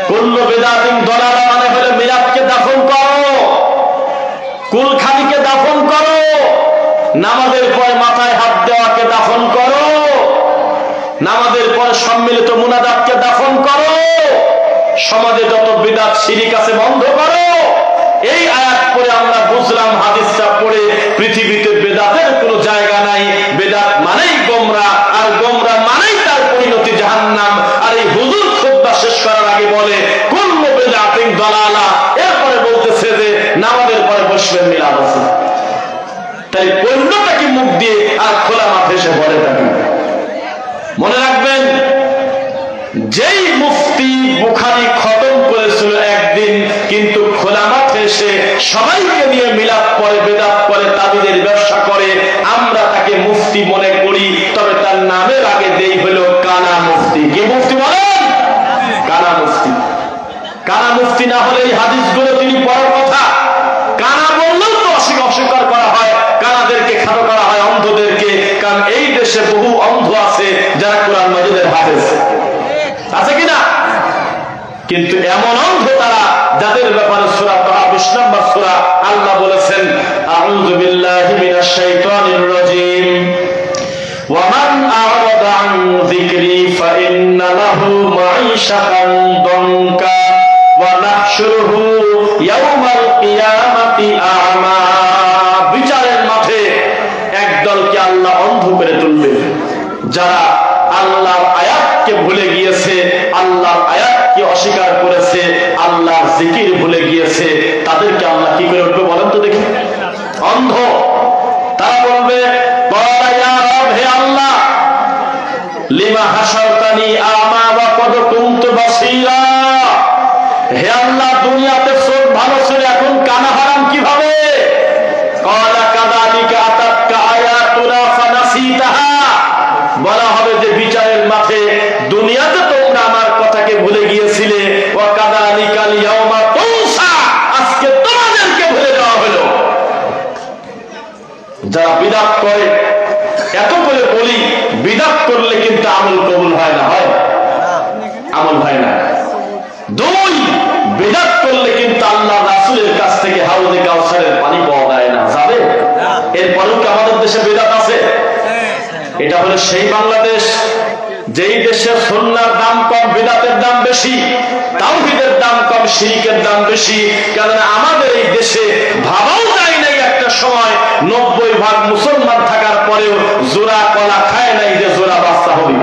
S1: কুল্লু বেদাতিন দলালা মানে হলো মিলাদকে দাফন করো, কুলখানিকে দাফন করো, নামাজের পরে মাথায় হাত দেওয়াকে দাফন করো, নামাজের পরে সম্মিলিত মুনাজাতকে দাফন করো, সমাজে যত বিদআত শিরিক আছে বন্ধ করো। এই আয়াত পড়ে আমরা বুঝলাম, হাদিসটা পড়ে, পৃথিবীতে বেদাতের কোনো জায়গা নাই। বেদাত মানেই গোমরা, আর গোমরা মানেই তার পরিণতি জাহান্নাম। আর এই হুজুর খুতবা শেষ করার আগে বলে কুল্লু বেদাতিন দালালা, এরপরে বলতেছে যে নামাজের পরে বসবেন মিলাদ আছে। তাই পণ্যটা কি মুখ দিয়ে আর খোলা মাঠে এসে বলে থাকি। মনে রাখবেন, যেই মুফতি বুখারী খতম করেছিল একদিন, কিন্তু খোলা মাঠে এসে সবাইকে নিয়ে মিলাদ পড়ে, বেদাত করে, তাবিদের ব্যবসা করে, আমরা তাকে মুফতি মনে করি। তবে তার নামের আগে দেই হলো কানা মুফতি। কি মুফতি বলেন? কানা মুফতি। কানা মুফতি না হলে এই হাদিসগুলো তিনি পড়ার কথা। কানা বললেও তো অস্বীকার করা হয়, কানাদেরকে খাটো করা হয়, অন্ধদেরকে। কারণ এই দেশে বহু অন্ধ আছে যারা কোরআন মাজিদের হাফেজ, আছে কিনা? কিন্তু এমন অন্ধ তারা যাদের ব্যাপারে সূরা তাহা 20 নম্বর সূরা আল্লাহ বলেছেন, আউযু বিল্লাহি মিনাশ শাইতানির রাজীম, ওয়া মান আ'রাদা আন যিকরি ফাইন্না লাহু মাঈশাতান দানকা ওয়া নাহশুরুহু ইয়াওমাল কিয়ামাতি আ'মা। বিচারের মাঠে একদলকে আল্লাহ অন্ধ করে তুলবে, যারা আল্লাহর আয়াতকে ভুলে গিয়েছে, আল্লাহর আয়াতকে অস্বীকার করেছে, আল্লাহর জিকির ভুলে গিয়েছে। তাদেরকে আল্লাহ কি করে উঠবে বলেন তো দেখি? অন্ধ। তারা বলবে, হে আল্লাহ, লিমা হাশারতানি আমা ওয়া ক্বাদ কুনতু বাসীরা। হে আল্লাহ, দুনিয়াতে চোখ ভালো ছিল, এখন কানা হারাম কিভাবে? ক্বালা কাযালিকা আতাতকা আয়াতুনা ফানাসিতাহা। বলা হবে যে বিচারের মাঠে দুনিয়াতে তোমরা আমার কথাকে ভুলে গিয়েছিলে, ওয়া কাযালিকাল ইয়াওমা তুনসা, আজকে তোমাদেরকে ভুলে দেওয়া হলো। যারা বিদআত করে, এত করে বলি বিদআত করলে কিন্তু আমল কবুল হয় না, হয় আমল হয় না। দুই, বিদআত করলে কিন্তু আল্লাহ রাসূলের কাছ থেকে হাউজে কাউসারের পানি পাওয়া যায় না, যাবে? এরপরেও কি আমাদের দেশে বিদআত আছে? এটা হলো সেই বাংলাদেশ যেই দেশে সুন্নাহর দাম কম, বিদআতের দাম বেশি, তাওহীদের দাম কম, শিরকের দাম বেশি। কারণ আমাদের এই দেশে ভাবাও যায় নাই একটা সময় 90% মুসলমান থাকার পরেও জোড়া কলা খায় নাই যে জোড়া বাচ্চা হবে।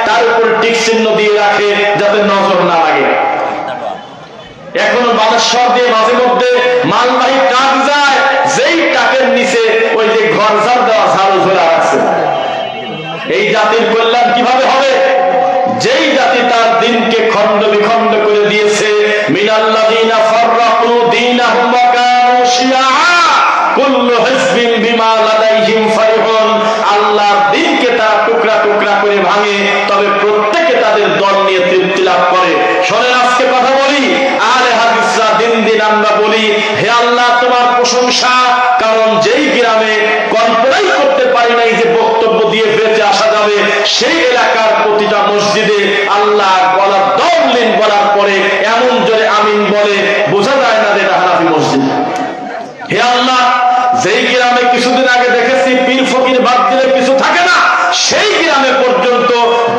S1: তার উপর টিক চিহ্ন দিয়ে রাখে যাতে নজর না লাগে। এখনো বানেশ্বর দিয়ে মাঝে মধ্যে মালবাহী ট্রাক যায়, যেই ট্রাকের নিচে ওই যে ঘর ঝাড় দেওয়া ঝাড়ু ঝোলা আছে। এই জাতির কল্যাণ কিভাবে হবে? যেই জাতি তার দিনকে খণ্ড বিখণ্ড করে দিয়েছে, মিনাল্লাযীনা ফাররাকু দীনাহুম ওয়া কানু শিয়া কুল্লু হিজবিন বিমা লাদাইহিম ফারিহুন। আল্লাহর দিনকে তারা টুকরা টুকরা করে ভাঙে, তবে প্রত্যেকে তাদের দল নিয়ে তৃপ্তি লাভ করে। শোনেন, আজকে কথা বলি, আহলে হাদিসরা দিন দিন আমরা বলি, হে আল্লাহ তোমার প্রশংসা, কারণ যেই গ্রামে কল্পনাই করতে পারি নাই যে বক্তব্য দিয়ে বেঁচে আসা যাবে, সেই এলাকার প্রতিটা মসজিদে আল্লাহ বলার দলিল বলার পরে এমন জোরে আমিন বলে বোঝা যায় না যে এটা হানাফি মসজিদ। হে আল্লাহ, যেই গ্রামে কিছুদিন আগে দেখেছি পীর ফকির বাদ দিলে কিছু থাকে না, সেই গ্রামে পর্যন্ত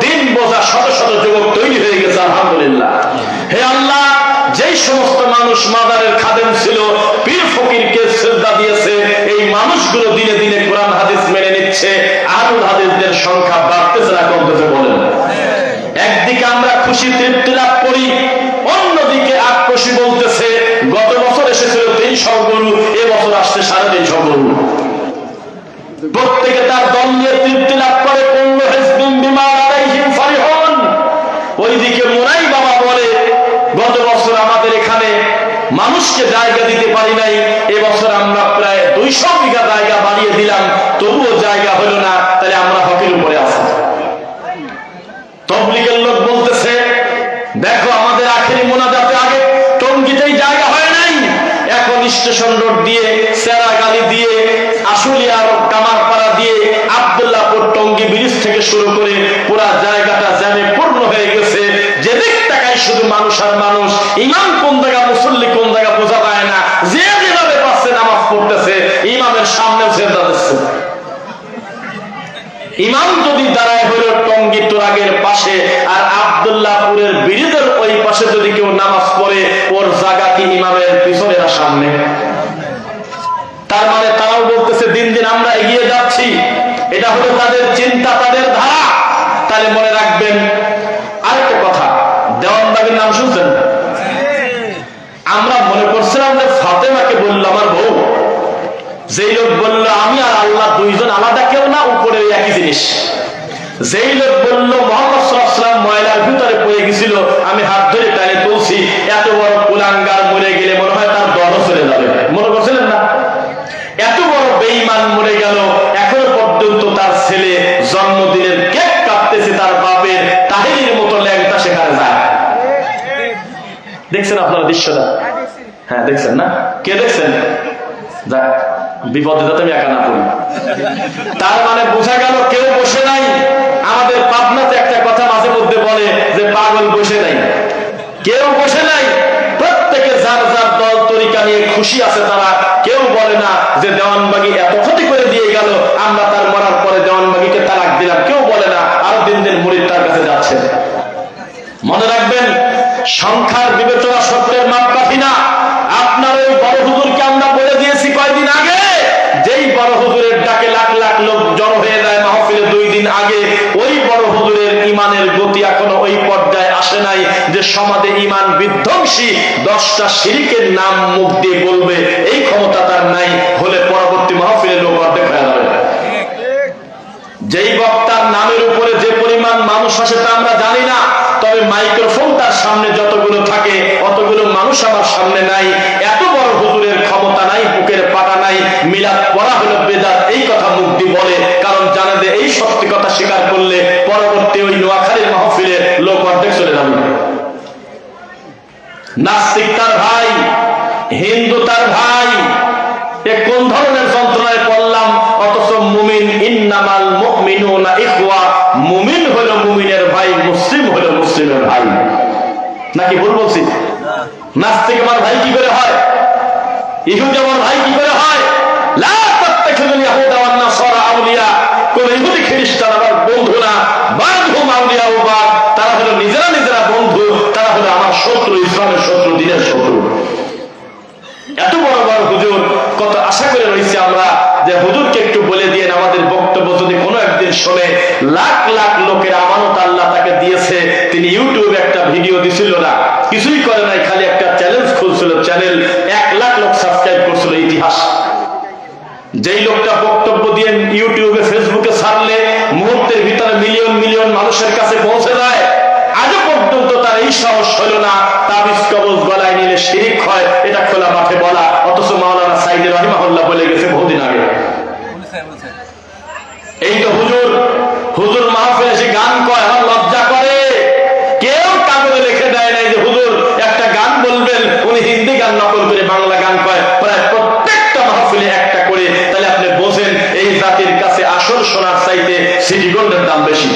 S1: দিন বোঝা শত শত যুবক তৈরি হয়ে গেছে, আলহামদুলিল্লাহ। হে আল্লাহ, যেই সমস্ত মানুষ মাদারের খাদেম ছিল, পীর ফকিরকে সিজদা দিয়েছে, এই মানুষগুলো দিনে দিনে কোরআন হাদিস মেনে নিচ্ছে, আহলুল হাদিসদের সংখ্যা বাড়তেছে না কমতেছে? বলেন। একদিকে আমরা খুশি তৃপ্তি লাভ করি, অন্যদিকে আক্রোশী বলতেছে গত বছর এসেছিল 300 গরু, এবছর আসছে 350 গরু। প্রত্যেকে তার দল নিয়ে তৃপ্তি লাভ করে, কুল্লু হিজবিন বিমা লাদাইহিম ফারিহুন। ওইদিকে মুনাই বাবা বলে গত বছর আমাদের এখানে মানুষকে জায়গা দিতে পারি নাই, এবছর আমরা প্রায় 200 বিঘা জায়গা বাড়িয়ে দিলাম, তবুও জায়গা হলো না, তাহলে আমরা হকের উপরে আছি। তবলিগের লোক বলতেছে দেখো আমাদের আখেরি মোনাজাতে আগে টঙ্গীতেই জায়গা হয় নাই, এখন স্টেশন রোড দিয়ে, সেরাগালি দিয়ে, আশুলিয়ার কামারপাড়া দিয়ে, আব্দুল্লাহপুর টঙ্গী ব্রিজ থেকে শুরু করে পুরা জায়গাটা জ্যামে পূর্ণ হয়ে গেছে। যেদিক তাকাই শুধু মানুষ আর মানুষ, ইমাম কোন জায়গা মুসল্লি কোন জায়গা বোঝা যায় না। যে যেভাবে পাচ্ছে নামাজ পড়তেছে, ইমামের সামনেও সেজদা দিচ্ছে। ইমাম যদি দাঁড়ায় হলো টঙ্গী তোরাগের পাশে, আর আব্দুল্লাহপুরের ব্রিজের ওই পাশে যদি কেউ নামাজ পড়ে, ওর জায়গা কি ইমামের পিছনে না সামনে? তার মানে তারাও বলতেছে দিন দিন আমরা এগিয়ে যাচ্ছি, এটা হলো তাদের চিন্তা, তাদের ধারা। তাহলে মনে রাখবেন আরেকটা কথা, দেওয়ানবাগের নাম শুনছেন? আমরা মনে করছিলাম যে ফাতেমাকে বলল আমার বউ, যেই লোক বলল আমি আর আল্লাহ দুইজন আলাদা কেউ না, উপরে একই জিনিস। যেই লোক বলল মুহাম্মদ সাল্লাল্লাহু আলাইহি ওয়াসাল্লাম ময়লার ভিতরে পড়ে গেছিল, আমি হাত ধরে টানে তুলছি, এত বড় কুলাঙ্গার মরে গেলে মনে হয় তার দলও চলে যাবে, মনে করছিলেন না? এত বড় বেঈমান মরে গেল, এখনো পর্যন্ত তার ছেলে জন্মদিনের কেক কাটতেছে তার বাপের, তাহিরির মতো ল্যাংটা সেখানে যায়। দেখছেন আপনারা দৃশ্যটা? হ্যাঁ দেখছেন না? কে দেখছেন? যাক, বিপদে যাতে আমি একা না পড়ি। তার মানে বোঝা গেল কেউ বসে নাই। আমাদের পাবনাতে একটা কথা মাঝে মধ্যে বলে যে পাগল বসে নাই, কেউ বসে নাই। প্রত্যেকে যার যার দল তরিকা নিয়ে খুশি আছে তারা। কেউ বলে না যে দেওয়ানবাগী এত ক্ষতি করে দিয়ে গেল, আমরা তার মরার পরে দেওয়ানবাগীকে তালাক দিলাম, কেউ বলে না। আরো দিন দিন মুরিদ তার কাছে যাচ্ছে। মনে রাখবেন, সংখ্যার বিবেচনা সত্যের মাপকাঠি না। আপনার ওই বড় হুজুরকে আমরা বলে দিয়েছি কয়দিন আগে, যেই বড় হুজুরের ডাকে লাখ লাখ লোক জড়ো হয়ে যায় মাহফিলে 2 দিন আগে, ওই বড় হুজুরের ইমানের গতি এখনো ওই পর্যায়ে আসে নাই যে সমাজে ইমান বিধ্বংসী 10টা শিরকের নাম মুখ দিয়ে বলবে, এই ক্ষমতা তার নাই। হলে পরবর্তী মাহফিলে লোক অর্ধেক হয়ে যাবে। যেই বক্তার নামের উপরে যে পরিমাণ মানুষ আসে তা আমরা জানি না, তবে মাইক্রোফোন তার সামনে যতগুলো থাকে অতগুলো মানুষ আমার সামনে নাই। এত বড় হুজুরের ক্ষমতা নাই, বুকের পাটা নাই, মিলাদ পড়া হলো বেদাত, এই কথা মুখ দিয়ে বলে। কারণ জানে যে এই সত্যি কথা স্বীকার করলে পরবর্তী ওই নোয়াখালীর মাহফিলে লোক অর্ধেক চলে যাবে। নাস্তিক তার ভাই, হিন্দু তার ভাই, এ কোন ধরনের যন্ত্রণায় পড়লাম? অথচ মুমিন, ইন্নামাল মুমিনুনা ইখওয়া, মুমিন হলো মুমিনের ভাই, মুসলিম হলো মুসলিমের ভাই। নাকি ভুল বলছি? নাস্তিক আমার ভাই কি করে হয়? ইহুদি আমার ভাই কি করে হয়? লা তাত্তাখিযুল ইয়াহুদা ওয়ান নাসারা আউলিয়া, কোন ইহুদি খ্রিস্টান আমার বন্ধু না। বাদহুম আউলিয়া ওয়া বাদ, তারা হলো নিজেরা নিজেরা বন্ধু, তারা হলো আমার শত্রু, ইসলামের শত্রু, দ্বীনের শত্রু। এত বড় বড় হুজুর, কত আশা করে রয়েছে আমরা যে হুজুরকে একটু বলে দিয়ে আমাদের বক্তব্য যদি কোনো একদিন শোনে, লাখ লাখ লোকের আমানত আল্লাহ তাকে দিয়েছে, তিনি ইউটিউবে একটা ভিডিও দিছিল না, কিছুই করে নাই, খালি একটা চ্যালেঞ্জ খুলছিল, চ্যানেল 1 লাখ লোক সাবস্ক্রাইব করছিল। ইতিহাস যেই লোকটা বক্তব্য দিয়ে ইউটিউবে ফেসবুকে ছাড়লে মুহূর্তের ভিতরে মিলিয়ন মিলিয়ন মানুষের কাছে পৌঁছে যায়, আজও পর্যন্ত তার এই সাহস হলো না তাবিজ কবজ গলায় নিলে শিরিক হয় এটা খোলা মাঠে বলা, অথচ মাওলানা সাইদি রাহিমাহুল্লাহ বলে গেছে বহুদিন আগে। এই তো হুজুর মাহফিলে এসে গান কয়, আমার লজ্জা করে, কেউ কাগজে লিখে দেয় নাই যে হুজুর একটা গান বলবেন, উনি হিন্দি গান নকল করে বাংলা গান কয়, প্রায় প্রত্যেকটা মাহফিলে একটা করে। তাহলে আপনি বোঝেন এই জাতির কাছে আসল সোনার চাইতে সিটি গোল্ডের দাম বেশি।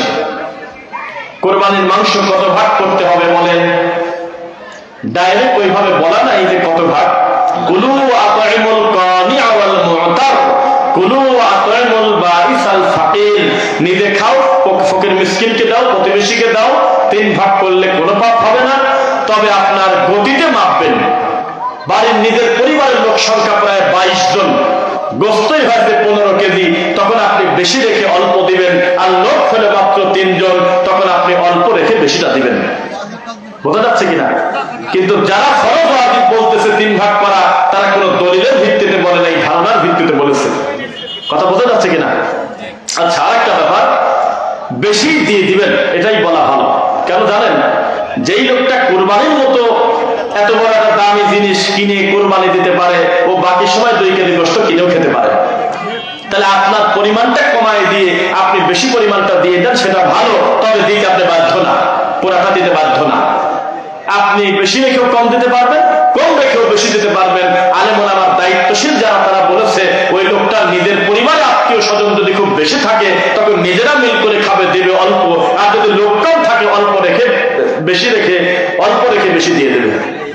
S1: কোরবানির মাংস কত ভাগ করতে হবে বলেন? ডাইরেক্ট ওইভাবে বলা নাই যে কত ভাগ। কুলু আতইমুল কানিআ ওয়াল মু'তার, কুলু আতইমুল বাইসাল ফাকির, নিজে খাও, ফকির মিসকিনকে দাও, প্রতিবেশীকে দাও, 3 ভাগ করলে কোনো পাপ হবে না। তবে আপনার গতিতে মাপবেন। বাড়ির নিজের পরিবারের লোক সংখ্যা প্রায় 22 জন, গোস্তই হয়তো 15 কেজি, তখন আপনি বেশি রেখে অল্প দিবেন। আর লোক হলে মাত্র 3 জন, তখন আপনি অল্প রেখে বেশিটা দিবেন। বোঝা যাচ্ছে কিনা? কিন্তু যারা ফরজ ওয়াজিব বলতেছে 3 ভাগ করা, তারা কোনো দলিলের ভিত্তিতে বলে নাই, ধারণার ভিত্তিতে বলেছে। কথা বোঝা যাচ্ছে কিনা? আচ্ছা, আরেকটা ব্যাপার, বেশি দিয়ে দিবেন এটাই বলা ভালো। কেন জানেন? যেই লোকটা কুরবানির মতো এত বড় একটা দামি জিনিস কিনে কুরবানি দিতে পারে, ও বাকি সময় 2 কেজি গোশত কিনেও খেতে পারে। তাহলে আপনার পরিমাণটা কমায় দিয়ে আপনি বেশি পরিমাণটা দিয়ে দেন, সেটা ভালো। তবে দিতে আপনি বাধ্য না, পুরাটা দিতে বাধ্য না। আপনি বেশি রেখেও কম দিতে পারবেন, কম রেখেও বেশি দিতে পারবেন। আলেম ওলামার দায়িত্বশীল যারা, তারা বলেছে ওই লোকটা নিজের পরিবারে আত্মীয় স্বজন যদি খুব বেশি থাকে, তখন নিজেরা মিল করে খাবে, দেবে অল্প। আর যদি লোকটাও থাকে অল্প রেখে বেশি রেখে, অল্প রেখে বেশি দিয়ে দেবে।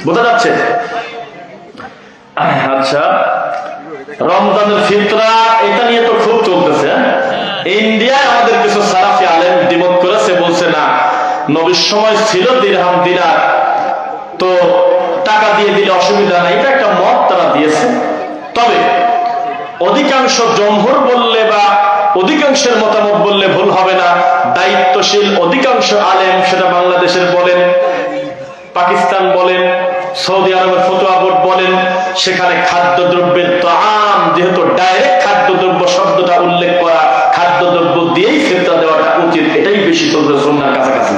S1: বোঝা যাচ্ছে? আচ্ছা, রমজানের ফিতরা, এটা নিয়ে তো খুব চলতেছে। ইন্ডিয়ায় আমাদের কিছু সালাফি আলেম দ্বিমত করেছে, বলছে না, নবীর সময় ছিল দিরহাম দিনার, তো টাকা দিয়ে দিলে অসুবিধা নাই, এটা একটা মত তারা দিয়েছে। তবে অধিকাংশ জমহুর বললে বা অধিকাংশের মতামত বললে ভুল হবে না। দায়িত্বশীল অধিকাংশ আলেম, সেটা বাংলাদেশের বলেন, পাকিস্তান বলেন, সৌদি আরবের ফতোয়া বোর্ড বলেন, সেখানে খাদ্যদ্রব্যের তাআম, যেহেতু ডাইরেক্ট খাদ্যদ্রব্য শব্দটা উল্লেখ করা, খাদ্যদ্রব্য দিয়েই ফিতরা দেওয়াটা উচিত, এটাই বেশি চলবে সুন্নাহর কাছাকাছি।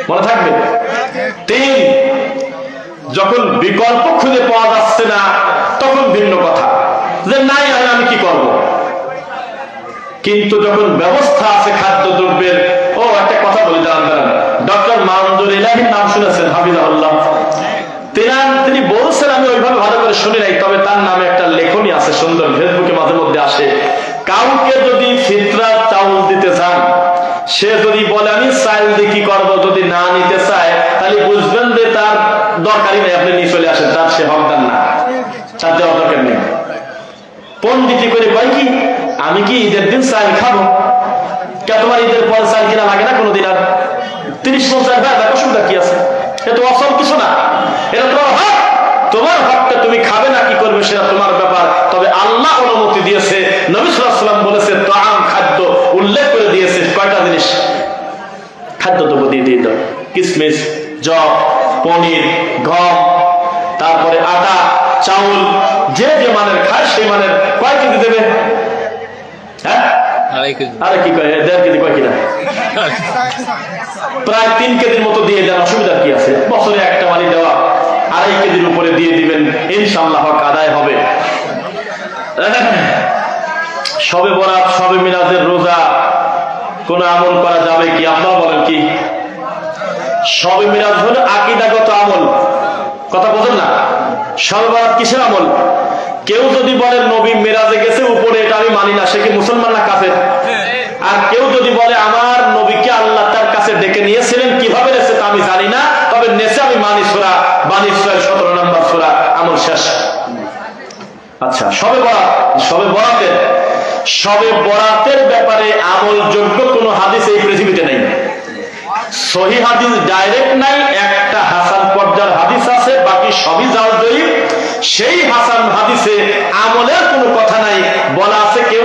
S1: মনে থাকবে। 3, যখন বিকল্প খুঁজে পাওয়া যাচ্ছে না, তখন ভিন্ন কথা, যে নাই আমি কি করব। কিন্তু যখন ব্যবস্থা আছে খাদ্যদ্রব্যের, একটা কথা বলে দাঁড়ান, ডক্টর মামুনুর ইলাহীর নাম শুনেছেন, হাফিজাহুল্লাহ? তিনি বলছেন, আমি ওইভাবে ভালো করে শুনি নাই, তবে তার নামে একটা লেখনী আছে সুন্দর, ফেসবুকে মাঝে মধ্যে আসে। কাউকে যদি ফিতরা চাউল দিতে চান, সে যদি বলে আমি চাল দিয়ে কি করবো, যদি না নিতে চায়, তাহলে বুঝবেন যে তার দরকারই নেই, আপনি নিয়ে চলে আসেন, তার সে হকদার না, তার দেওয়ার দরকার নেই। পন্ডিতি করে কয় কি, আমি কি ঈদের দিন চাল খাবো? কে তোমার ঈদের পর চাল কিনা লাগে না কোনোদিন? আর 30-50 টাকা, অসুবিধা কি আছে? এটা তো অসল কিছু না, এটা তোমার হক। তোমার হকটা তুমি খাবে না কি করবে সেটা তোমার ব্যাপার। তবে আল্লাহ অনুমতি দিয়েছে, নবী সাল্লাল্লাহু আলাইহি ওয়াসাল্লাম বলেছে, তাআম, খাদ্য উল্লেখ করে দিয়েছে কয়টা জিনিস, খাদ্য দ্রব্য দিয়ে দিয়ে দাও। কিসমিস, জব, পনির, গম, তারপরে আটা, চাউল, যে যে মানের খায় সেই মানের। কয় কেজি দেবে? হ্যাঁ, আরে কি কয়, 1.5 কেজি কয় কিনা, প্রায় 3 কেজির মতো দিয়ে দেন, অসুবিধা কি আছে? বছরে একটা মানি দেওয়া, 2.5 কেজির উপরে দিয়ে দিবেন, ইনশাআল্লাহ হক আদায় হবে। শবে বরাত, শবে মিলাদের রোজা কোন আমল করা যাবে কি? আপনারা বলেন কি? শবে মিলাদ হলো আকীদাগত আমল, কথা বোঝেন না? শবে বরাত কিসের আমল? কেউ যদি বলে নবী মেরাজে গেছে উপরে, এটা আমি মানি না, সে কি মুসলমান না কাফের? আর কেউ যদি বলে আমার নবীকে আল্লাহ তার কাছে ডেকে নিয়েছিলেন, কিভাবে নেছে তা আমি জানি না, তবে নেছে আমি মানি, সূরা বানী ইসরাঈল 17 নম্বর সূরা, আমল শেষ। আচ্ছা, শবে বরাতের ব্যাপারে আমলযোগ্য কোন হাদিস এই পৃথিবীতে নেই। সহিহ হাদিস ডাইরেক্ট নাই, একটা হাসান পর্যায়ের হাদিস আছে, বাকি সবই জাল জয়ীফ। সেই হাসান হাদিসে আমলের কোনো কথা নাই, বলা আছে কে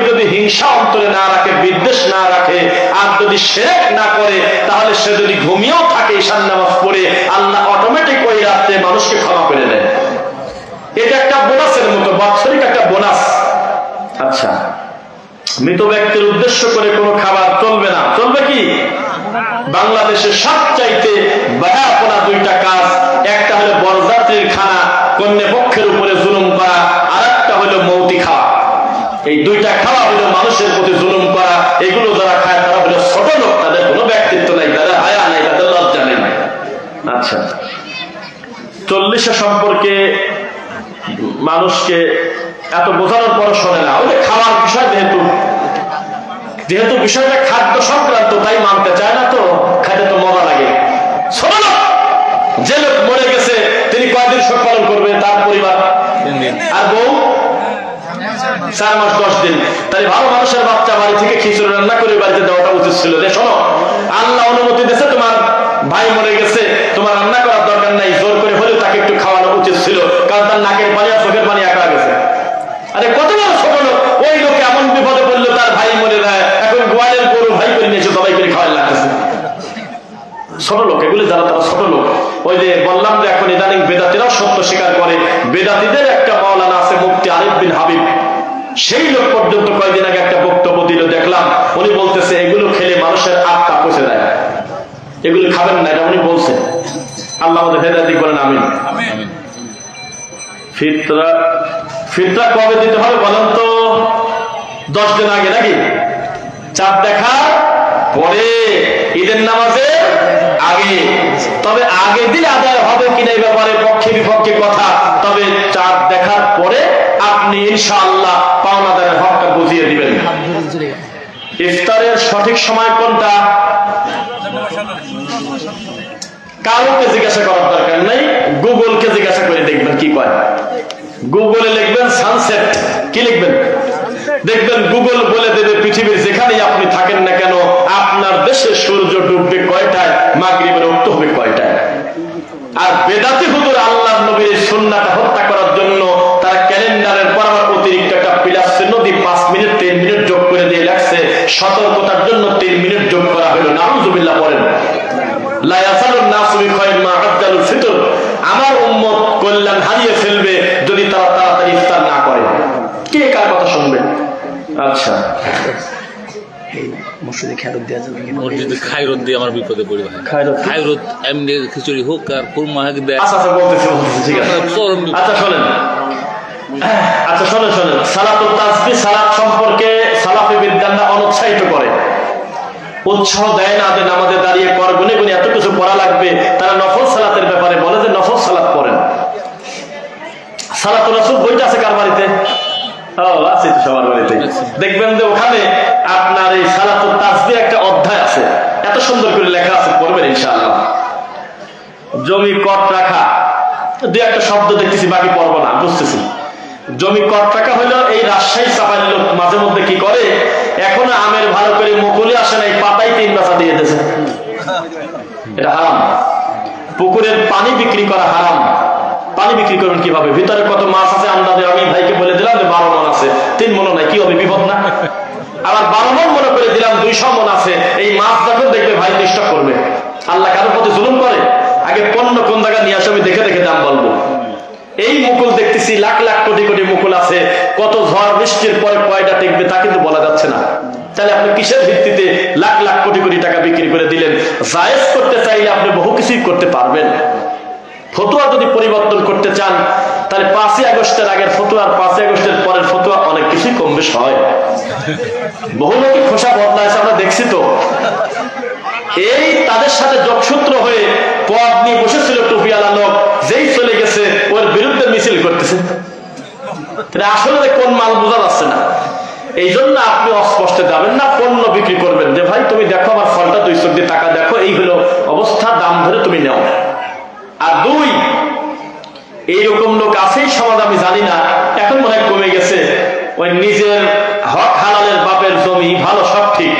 S1: যদি শিরক না করে, তাহলে সে যদি ঘুমিয়েও থাকে ঈশান নামাজ পড়ে, আল্লাহ অটোমেটিক ওই রাতে মানুষকে ক্ষমা করে দেয়। এটা একটা বোনাসের মতো, বাৎসরিক একটা বোনাস। আচ্ছা, মৃত ব্যক্তির উদ্দেশ্য করে কোনো খাবার চলবে না। চলবে কি? বাংলাদেশের সবচাইতে ব্যয়াপনা দুইটা কাজ, একটা হলো বরযাত্রীর খানা, কন্যা পক্ষের উপরে জুলুম করা, আর একটা হলো মৌতি খাওয়া। এই দুইটা খাওয়া হলো মানুষের প্রতি জুলুম করা। এগুলো যারা খায় তারা হলো ছোট লোক, তাদের কোনো ব্যক্তিত্ব নাই, তাদের হায়া নাই, তাদের লজ্জা নেই। আচ্ছা, 40 সম্পর্কে মানুষকে এত বোঝানোর পর শোনে না। ওই যে খাওয়ার বিষয়, যেহেতু বিষয়টা খাদ্য সংক্রান্ত, তাই মানতে চায় না। তো খাইতে তো মজা লাগে। শোনো না, যে লোক মরে গেছে তিনি কয়দিন শোক পালন করবে? তার পরিবার আর বউ 4 মাস 10 দিন। তাই ভালো মানুষের বাচ্চা বাড়ি থেকে খিচুড়ি রান্না করে বাড়িতে দেওয়াটা উচিত ছিল। যে শোনো, আল্লাহ অনুমতি দিয়েছে, তোমার ভাই মরে গেছে, তোমার রান্না করার দরকার নাই, জোর করে হলেও তাকে একটু খাওয়ানো উচিত ছিল, কারণ তার নাকের পানি আর চোখের পানি একা গেছে। আরে কত বড় ছোট লোক, ওই লোক এমন বিপদে পড়লো, তার ভাই মরে যায়, এখন গোয়ালের গরু ভাই করে নিয়েছে, সবাই করে খাওয়ার লাগতেছে। ছোট লোক এগুলি, যারা তারা ছোট লোক। ওই যে বললাম যে এখন ইদানিং বেদাতিরাও সত্য স্বীকার করে। বেদাতিদের একটা মাওলানা আছে মুফতি আরিফ বিন হাবিব, সেই লোক পর্যন্ত কয়েকদিন আগে একটা বক্তব্য দিল, দেখলাম। উনি বলতেছে এগুলো খেলে মানুষের আত্মা পচে যায়, এগুলো খাবেন না, এটা উনি বলছেন। আল্লাহ আমাদের হেদায়েত করেন, আমিন। ফিতরা কবে দিতে হবে বলেন তো? 10 দিন আগে, নাকি? চাঁদ দেখার পরে, ঈদের নামাজে আগে। তবে আগে দিলে আদায় হবে কিনা এই ব্যাপারে পক্ষে বিপক্ষে কথা। তবে চাঁদ দেখার পরে আপনি ইনশাআল্লাহ পাওনাদারের হকটা বুঝিয়ে দিবেন। ইফতারের সঠিক সময় কোনটা? কাউকে জিজ্ঞাসা করার দরকার নাই, গুগলকে জিজ্ঞাসা করে দেখবেন কি কয়। গুগলে লিখবেন সানসেট, কি লিখবেন? দেখবেন গুগল বলে দেবে পৃথিবীর যেখানেই আপনি থাকেন না কেন, আপনার দেশে সূর্য ডুববে কয়টায়, মাগরিবের ওয়াক্ত হবে কয়টায়। আর বেদাতি হুজুর আল্লাহর নবীর সুন্নাহটা হত্যা করার জন্য তারা ক্যালেন্ডারের পর আবার অতিরিক্ত একটা প্লাস চিহ্ন দিয়ে 5 মিনিট 3 মিনিট যোগ করে দিয়ে লাগছে, সতর্কতার জন্য 3 মিনিট যোগ করা হলো। নাউযুবিল্লাহ পড়েন। লা ইয়াসালুন নাসু বিখাইর মা আজ্জালুল ফিতর। আমার উম্মত কল্যাণ হারিয়ে ফেলবে যদি তারা তাড়াতাড়ি ইফতার না করে। কে কার কথা শুনবে? আচ্ছা, মসজিদে খায়রত দেওয়া যাবে? মসজিদে খায়রত দিয়ে আমার বিপদে পড়ি ভাই। খায়রত এমনি খিচুড়ি হোক আর কুরমা হোক দেয়। আচ্ছা বলতেছি, ঠিক আছে। আচ্ছা শোনেন, সালাতুল তাসবিহ, সালাত সম্পর্কে সালাফি বিদ্যানরা অনুৎসাহিত করে, উৎসাহ দেয় না যে নামাজে দাঁড়িয়ে পর গুনে গুনে এত কিছু পড়া লাগবে। তারা নফল সালাতের ব্যাপারে বলে যে নফল সালাত পড়েন। সালাতুল রাসূল বইটা আছে কার বাড়িতে? আছে তো সবার বাড়িতে। দেখবেন যে ওখানে আপনার এই সালাতুল তাসবিহ একটা অধ্যায় আছে, এত সুন্দর করে লেখা আছে, পড়বেন ইনশাআল্লাহ। জমি কট রাখা, 2-1 শব্দ দেখতেছি, বাকি পড়বো না, বুঝতেছি। জমি কট রাখা হলো এই রাজশাহী চাপাইল লোক মাঝে মধ্যে কি করে, এখনো আমের ভালো করে মুকুলে আসে না, এই পাতাই 3 বেচা দিয়ে দিয়েছে। এটা হারাম। পুকুরের পানি বিক্রি করা হারাম। পানি বিক্রি করবেন কিভাবে? ভিতরে কত মাছ আছে আন্দাজে আমি ভাইকে বলে দিলাম যে 12 মণ আছে, 3 মণ নাই, কি হবে? বিপদ না? আবার 12 মণ মনে করে দিলাম 200 মণ আছে, এই মাছ যখন দেখবে ভাই ডিস্টার্ব করবে। আল্লাহ কারোর প্রতি জুলুম করে? আগে পণ্য কোন জায়গা নিয়ে আসে আমি দেখে দেখে দাম বলবো। এই মুকুল দেখতেছি লাখ লাখ কোটি কোটি মুকুল আছে, কত ঝড় বৃষ্টির পরে কয়টা টিকবে তা কিন্তু বলা যাচ্ছে না। তাহলে আপনি কিসের ভিত্তিতে লাখ লাখ কোটি কোটি টাকা বিক্রি করে দিলেন? জায়েজ করতে চাইলে আপনি বহু কিছুই করতে পারবেন। ফতোয়া যদি পরিবর্তন করতে চান, তাহলে 5ই আগস্টের আগের ফতোয়া আর 5ই আগস্টের পরের ফতোয়া অনেক কিছুই কম বেশ হয়। বহু লোকে খোসা বদলাইছে, আমরা দেখছি তো। এই তাদের সাথে যোগসূত্র হয়ে পদ নিয়ে বসেছিল টুপিওয়ালা লোক, যেই চলে গেছে ওর বিরুদ্ধে মিছিল করতেছে। আসলে কোন মাল বোঝা যাচ্ছে না। এই জন্য আপনি অস্পষ্টে যাবেন না, পণ্য বিক্রি করবেন যে ভাই তুমি দেখো আমার ফলটা 2 চোখ দিয়ে টাকা দেখো, এই হলো অবস্থা, দাম ধরে তুমি নাও। আর 2, এইরকম লোক আছেই সমাজ, আমি জানি না, এখন মনে হয় কমে গেছে। ওই নিজের হক হালালের বাপের জমি ভালো সব ঠিক,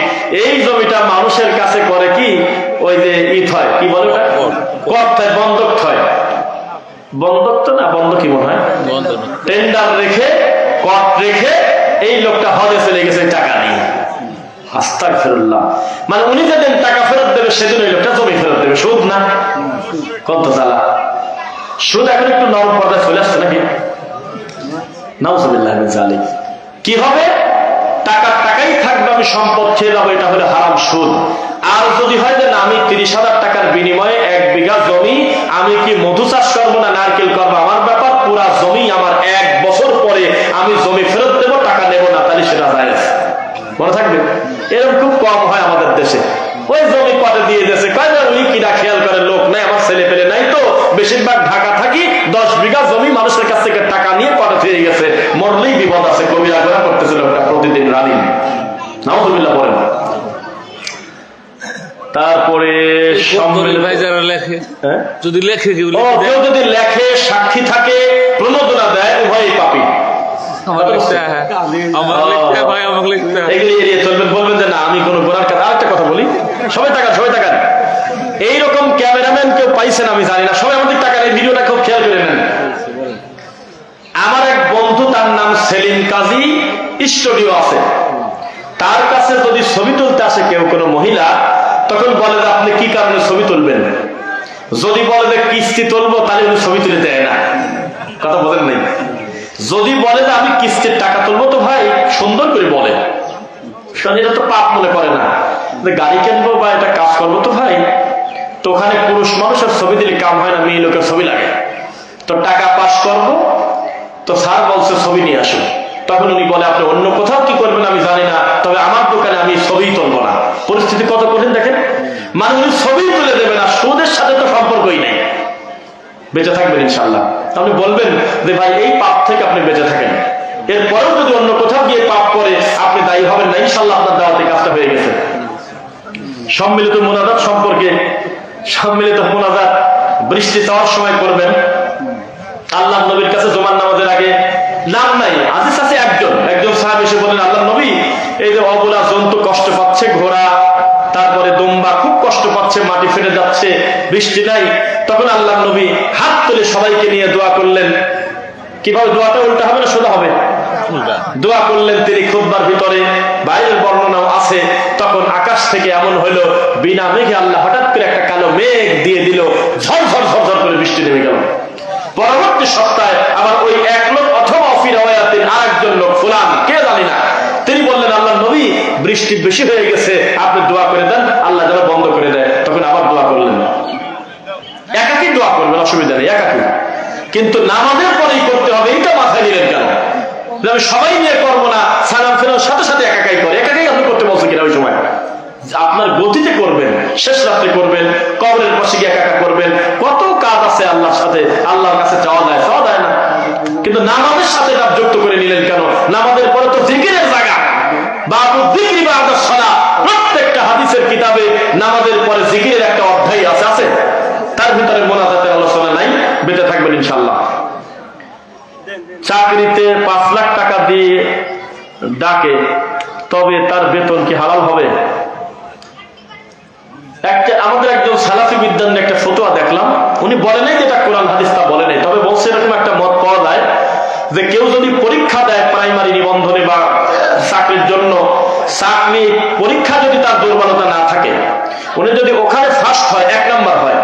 S1: এই জমিটা মানুষের কাছে করে কি, ওই যে ঈদ হয়, কি বলে ওটা, কট হয়, বন্ধক হয়। বন্ধক তো না, বন্ধ কি মনে হয়, টেন্ডার রেখে, কট রেখে এই লোকটা হজে চলে গেছে টাকা নিয়ে। আস্তাগফিরুল্লাহ। মানে উনি যেদিন টাকা ফেরত দেবে সেদিন ওই লোকটা জমি ফেরত দেবে। সুদ না? কত জ্বালা! সুদ এখন একটু নরম পর্দায় চলে আসছে নাকি? নাউযুবিল্লাহি মিন যালিক। কি হবে? টাকাই থাকবে, আমি সম্পদ খেয়ে যাবো, এটা হলো হারাম সুদ। আর যদি হয় যে না, আমি 30,000 টাকার বিনিময়ে 1 বিঘা জমি, আমি কি মধু চাষ করবো না নারকেল করবো আমার ব্যাপার, পুরা জমি আমার 1 বছর পরে আমি জমি ফেরত দেবো, টাকা নেবো না, তাহলে সেটা জায়েজ। মনে থাকবে, এরকম খুব কম হয় আমাদের দেশে। ওই জমি পরে দিয়ে দিয়েছে, কয় না উনি কিনা খেয়াল করে লোক নাই, আমার ছেলে পেলে নাই, তো বেশিরভাগ ঢাকা থাকি, 10 বিঘা জমি মানুষের কাছ থেকে টাকা নিয়ে পরে ফিরে গেছে, মরলেই বিপদ আছে, কবিরা ঘোরা করতেছিল প্রতিদিন রানী। নাউযুবিল্লাহ বলেন। তারপরে যদি লেখে, সাক্ষী থাকে, প্রণোদনা দেয়, উভয়ই পাপী। বলবেন যে না আমি কোন গোনার কাজ। আরেকটা কথা বলি, সবাই তাকান। এইরকম ক্যামেরাম্যান কেউ পাইছেন আমি জানি না, সবাই আমাদের টাকা নেই, ভিডিওটা খুব খেয়াল করে নেন। আমার এক বন্ধু, তার নাম সেলিম কাজী, স্টুডিও আছে, তার কাছে যদি ছবি তুলতে আসে কেউ, কোনো মহিলা, তখন বলে যে আপনি কি কারণে ছবি তুলবেন? যদি বলে যে কিস্তি তুলবো, তাহলে উনি ছবি তুলে দেয় না। কথা বলেন নাই? যদি বলে যে আমি কিস্তির টাকা তুলবো, তো ভাই সুন্দর করে বলে, এটা তো পাপ মনে করে না, গাড়ি কিনবো বা এটা কাজ করবো, তো ভাই তো ওখানে পুরুষ মানুষের ছবি দিলে কাম হয় না, মেয়ে লোকের ছবি লাগে, তো টাকা পাস করবো, তো স্যার বলছে ছবি নিয়ে আসুন। তখন উনি বলে আপনি অন্য কোথাও কি করবেন আমি জানি না, তবে আমার দোকানে আমি ছবি তুলবো না। পরিস্থিতি কত কঠিন দেখেন, মানে উনি ছবি তুলে দেবেন, আর সুদের সাথে তো সম্পর্কই নেই। বেঁচে থাকবেন ইনশাআল্লাহ। আপনি বলবেন যে ভাই এই পাপ থেকে আপনি বেঁচে থাকেন, এরপরেও যদি অন্য কোথাও গিয়ে পাপ করে আপনি দায়ী হবেন না, ইনশাআল্লাহ আপনার দাওয়াতে কাজটা হয়ে গেছে। সম্মিলিত মোনাজাত সম্পর্কে, সম্মিলিত মোনাজাত বৃষ্টি চাওয়ার সময় করবেন। আল্লাহ নবীর কাছে জুমার নামাজের আগে নাম নাই, হাদিস আছে, একজন সাহাবী এসে বলেন আল্লাহ নবী, এই যে অবলা জন্তু কষ্ট পাচ্ছে, ঘোড়া, তারপরে দুম্বা খুব কষ্ট পাচ্ছে, মাটি ফেটে যাচ্ছে, বৃষ্টি নাই। তখন আল্লাহ নবী হাত তুলে সবাইকে নিয়ে দোয়া করলেন। কিভাবে দোয়াটা? উল্টা হবে না সোজা হবে? দোয়া করলেন তিনি খুতবার ভিতরে, বাইরের বর্ণনাও আছে। তখন আকাশ থেকে এমন হলো, বিনা মেঘে আল্লাহ হঠাৎ করে একটা কালো মেঘ দিয়ে দিল, ঝরঝর করে বৃষ্টি নেমে গেল। পরবর্তী সপ্তাহে আবার ওই এক লোক, অথবা আরেকজন লোক ফুলান, কে জানি না, তিনি বললেন আল্লাহ নবী বৃষ্টি বেশি হয়ে গেছে, আপনি দোয়া করে দেন, আল্লাহ যেন বন্ধ করে দেয়। তখন আবার দোয়া করলেন। একাকি দোয়া করবেন, অসুবিধা নেই, একাকি, কিন্তু নামাজের পরেই করতে হবে, এইটা মাথায় নিলেন কেন? আমি সবাই নিয়ে করবো না, সালাম ফেরার সাথে সাথে একাকাই করে। একাকাই আপনি করতে বলছেন কিনা? ওই সময় আপনার গতিতে করবেন, শেষ রাত্রে করবেন, কবরের পাশে গিয়ে একা করবেন, কত কাজ আছে আল্লাহর সাথে, আল্লাহর কাছে চাওয়া যায় না, কিন্তু নামাজের সাথে এটা যুক্ত করে নিলেন কেন? নামাজের পরে তো জিকিরের জায়গা, বাবু যিকরি বা'দা সালাত, প্রত্যেকটা হাদিসের কিতাবে নামাজের পরে জিকিরের একটা অধ্যায় আছে, তার ভিতরে মোনাজাতের আলোচনা নাই। বেঁচে থাকবেন ইনশাআল্লাহ। চাকরিতে 5 লাখ টাকা দিয়ে ডাকে, তবে তার বেতন কি হালাল হবে? আমাদের একজন সালাফি বিদ্যান একটা ফতোয়া দেখলাম, উনি বলে নাই যে এটা কোরআন হাদিস, তা বলে নাই, তবে বলছে এরকম একটা মত পাওয়া যায় যে কেউ যদি পরীক্ষা দেয় প্রাইমারি নিবন্ধনে বা চাকরির জন্য, চাকরি পরীক্ষা যদি তার দুর্বলতা না থাকে, উনি যদি ওখানে ফার্স্ট হয়, 1 নাম্বার হয়,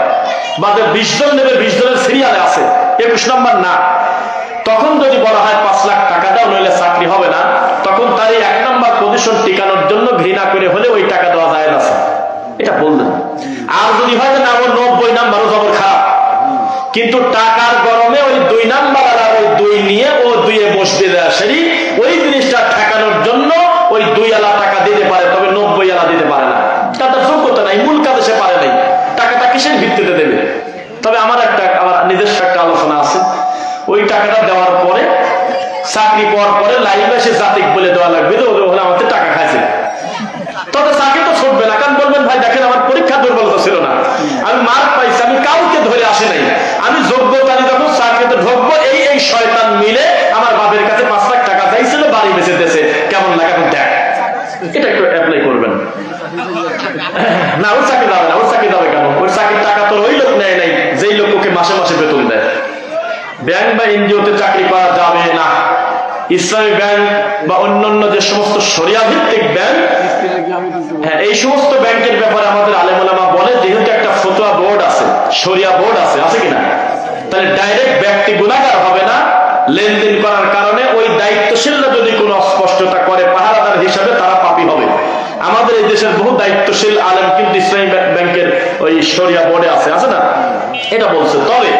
S1: বা 20 জন নেবে, 20 জনের সিরিয়ালে আছে, 21 নাম্বার না, তখন যদি বলা হয় 5 লাখ টাকা দাও নইলে চাকরি হবে না, তখন তার এই 1 নাম্বার পজিশন টিকানোর জন্য ঘৃণা করে হলে ওই টাকা দেওয়া যায় না, এটা বললেন। আর যদি হয় না ওর 90 নাম্বারও জবর খারাপ, কিন্তু টাকার গরমে ওই 2 নাম্বার আর ওই 2 নিয়ে ও 2-এ বসবে দেয়, ওই জিনিসটা ঠেকানোর জন্য ওই 2 আলা টাকা দিতে পারে, তবে 90 আলা দিতে পারে না, তার যোগ্যতা নাই, মূল কাজে সে পারে নাই, টাকাটা কিসের ভিত্তিতে দেবে? তবে আমার নিজস্ব একটা আলোচনা আছে, ওই টাকাটা দেওয়ার পরে চাকরি পাওয়ার পরে লাইভে এসে জাতিক বলে দেওয়া লাগবে যে ওরা আমাদের টাকা খাইছে, তবে চাকরি তো ছুটবে না, কারণ বলবেন ভাই দেখেন আমার পরীক্ষা দুর্বলতা ছিল না, আমি মার্ক পাইছি, আমি কাউকে ধরে আসি নাই, আমি যোগ্যতা নিয়ে যখন চাকরিতে ঢুকবো, এই শয়তান মিলে আমার বাপের কাছে 5 লাখ টাকা চাইছিল, বাড়ি বেঁচে দিয়েছে, কেমন লাগে এখন দেখ, এটা একটু অ্যাপ্লাই করবেন। না, ওর চাকরি যাবে না, ওর চাকরি যাবে কেন? ওর চাকরির টাকা তো ওই লোক নেয় নাই যেই লোক ওকে মাসে মাসে বেতন দেয়। ব্যাংক বা এনজিওতে চাকরি করা যাবে না, ইসলামী ব্যাংক বা অন্যান্য যে সমস্ত শরিয়া ভিত্তিক ব্যাংক, হ্যাঁ, এই সমস্ত ব্যাংকের ব্যাপারে আমাদের আলেম ওলামা বলে যেহেতু একটা ফতোয়া বোর্ড আছে, শরিয়া বোর্ড আছে কিনা, তাহলে ডাইরেক্ট ব্যক্তি গুনাহগার হবে না। লেনদেন করার কারণে ওই দায়িত্বশীলরা যদি কোনো অস্পষ্টতা করে পাহারাদার হিসাবে তারা পাপী হবে। আমাদের এই দেশের বহু দায়িত্বশীল আলেম কিন্তু ইসলামী ব্যাংকের ওই শরিয়া বোর্ডে আছে না, এটা বলছে। তবে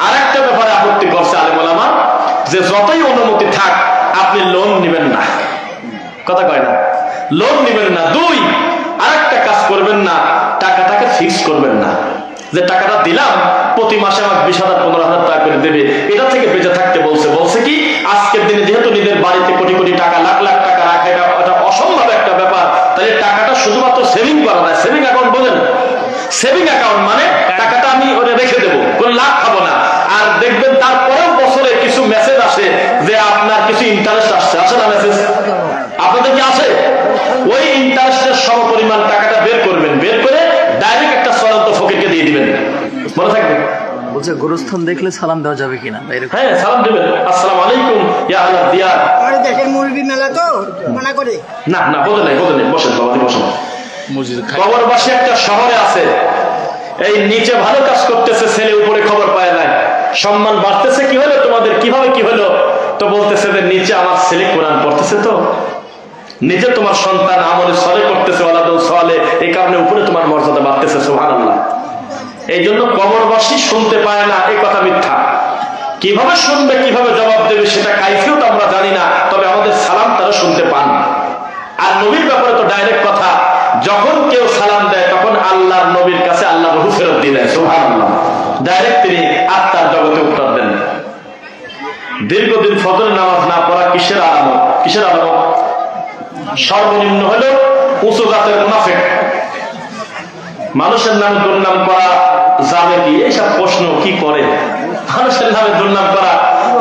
S1: আর একটা ব্যাপারে আপত্তি করছে আলেম ওলামা, যে যতই অনুমতি থাক আপনি লোন নেবেন না, কথা কয় না, লোন নেবেন না। দুই, আর একটা কাজ করবেন না, টাকাটাকে ফিক্স করবেন না, যে টাকাটা দিলাম প্রতি মাসে আমাকে 20,000 15,000 টাকা করে দেবে, এটা থেকে বেঁচে থাকতে বলছে। বলছে কি, আজকের দিনে যেহেতু নিজের বাড়িতে কোটি কোটি টাকা, লাখ লাখ টাকা রাখা এটা অসম্ভব একটা ব্যাপার, তাহলে টাকাটা শুধুমাত্র সেভিং করা যায়। সেভিং অ্যাকাউন্ট বলেন, সেভিং অ্যাকাউন্ট মানে টাকাটা আমি ওটা রেখে দেবো, কোনো লাভ খাবো না। আর দেখবেন তারপরেও বছরে কিছু মেসেজ আসে যে আপনার কিছু ইন্টারেস্ট আসে না মেসেজ? আপনাদের কি আসে? ওই ইন্টারেস্টের সমপরিমাণ টাকাটা বের করবেন, বের করে ডাইরেক্ট একটা চলন্ত ফকিরকে দিয়ে দিবেন, মনে থাকবে।
S2: বলছে গোরস্থান দেখলে সালাম দেওয়া যাবে কিনা?
S1: হ্যাঁ, সালাম দেবেন, আসসালামু আলাইকুম ইয়া আহলাদ দিয়ার।
S3: আমাদের দেশের মুরগি মেলা তো মানা করে
S1: না বলে নাই, বসেন বাবা, বসেন। কবরবাসী একটা শহরে আছে, এই নিচে ভালো কাজ করতেছে ছেলে, উপরে খবর পায় নাই, সম্মান বাড়তেছে, কি হলো তোমাদের, কিভাবে কি হলো? তো বলতেছে যে নিচে আমার ছেলে কোরআন পড়তেছে, তো নিচে তোমার সন্তান আমলে সলে করতেছে, ওয়ালাদুল সালে, এই কারণে উপরে তোমার মর্যাদা বাড়তেছে, সুবহানাল্লাহ। এই জন্য কবরবাসী শুনতে পায় না, এই কথা মিথ্যা। কিভাবে শুনবে, কিভাবে জবাব দেবে, সেটা কাইফিও তো আমরা জানি না, তবে আমাদের সালাম তারা শুনতে পান। আর নবীর ব্যাপারে তো ডাইরেক্ট কথা, যখন কেউ সালাম দেয় তখন আল্লাহর নবীর কাছে আল্লাহ রূহ ফেরত দিয়ে দেয়, সুবহানাল্লাহ। ডাইরেক্ট তিনি আত্মার জগতে উত্তর দেন। দীর্ঘদিন ফজরের নামাজ না পড়া কিসের আলামত? কিসের আলামত? সর্বনিম্ন হলো উঁচু জাতের মুনাফিক। মানুষের নামে দুর্নাম করা যাবে কি? এইসব প্রশ্ন কি করে? মানুষের নামে দুর্নাম করা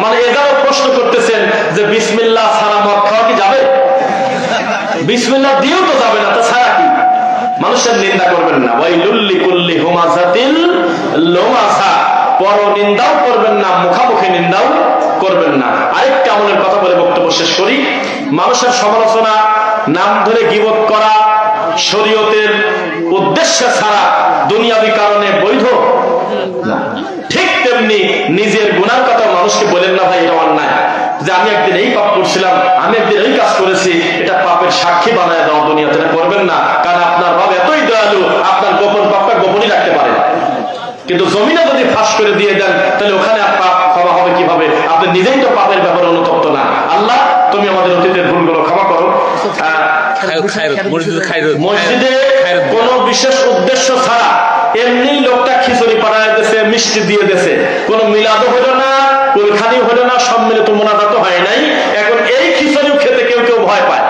S1: মানে এটাও প্রশ্ন করতেছেন যে বিসমিল্লাহ ছাড়া মদ খাওয়া কি যাবে? বিসমিল্লাহ দিয়েও তো যাবে না, তা ছাড়া কি? মানুষের নিন্দা করবেন না। ওয়াইলুল লিকুল্লি হুমাযাতিল লুমাযা, পর নিন্দাও করবেন না, মুখামুখি নিন্দাও করবেন না। আরেকটা আমলের কথা বলে বক্তব্য শেষ করি। মানুষের সমালোচনা, নাম ধরে গীবত করা শরীয়তের উদ্দেশ্য ছাড়া দুনিয়াবী কারণে বৈধ না। ঠিক তেমনি নিজের গুনার কথা মানুষকে বলেন না, ভাই এটা অন্যায়, যে আমি একদিন এই পাপ করছিলাম, আমি একদিন এই কাজ করেছি, এটা পাপের সাক্ষী বানায় দাও দুনিয়াতে, করবেন না। কারণ আপনার রব এতই দয়ালু, আপনার গোপন পাপটা গোপনই রাখতে পারে, কিন্তু জমিনে যদি ফাঁস করে দিয়ে দেন তাহলে ওখানে পাপ ক্ষমা হবে কিভাবে? আপনি নিজেই তো পাপের ব্যাপারে অনুতপ্ত না। আল্লাহ তুমি আমাদের অতীতের ভুলগুলো ক্ষমা করো। মসজিদে কোন বিশেষ উদ্দেশ্য ছাড়া এমনি লোকটা খিচুড়ি পাড়ায় দিয়েছে, মিষ্টি দিয়ে দিয়েছে, কোন মিলাদও হলো না, কুলখানি হলো না, সম্মিলিত মোনাজাতও হয় নাই। এখন এই খিচুড়িও খেতে কেউ কেউ ভয় পায়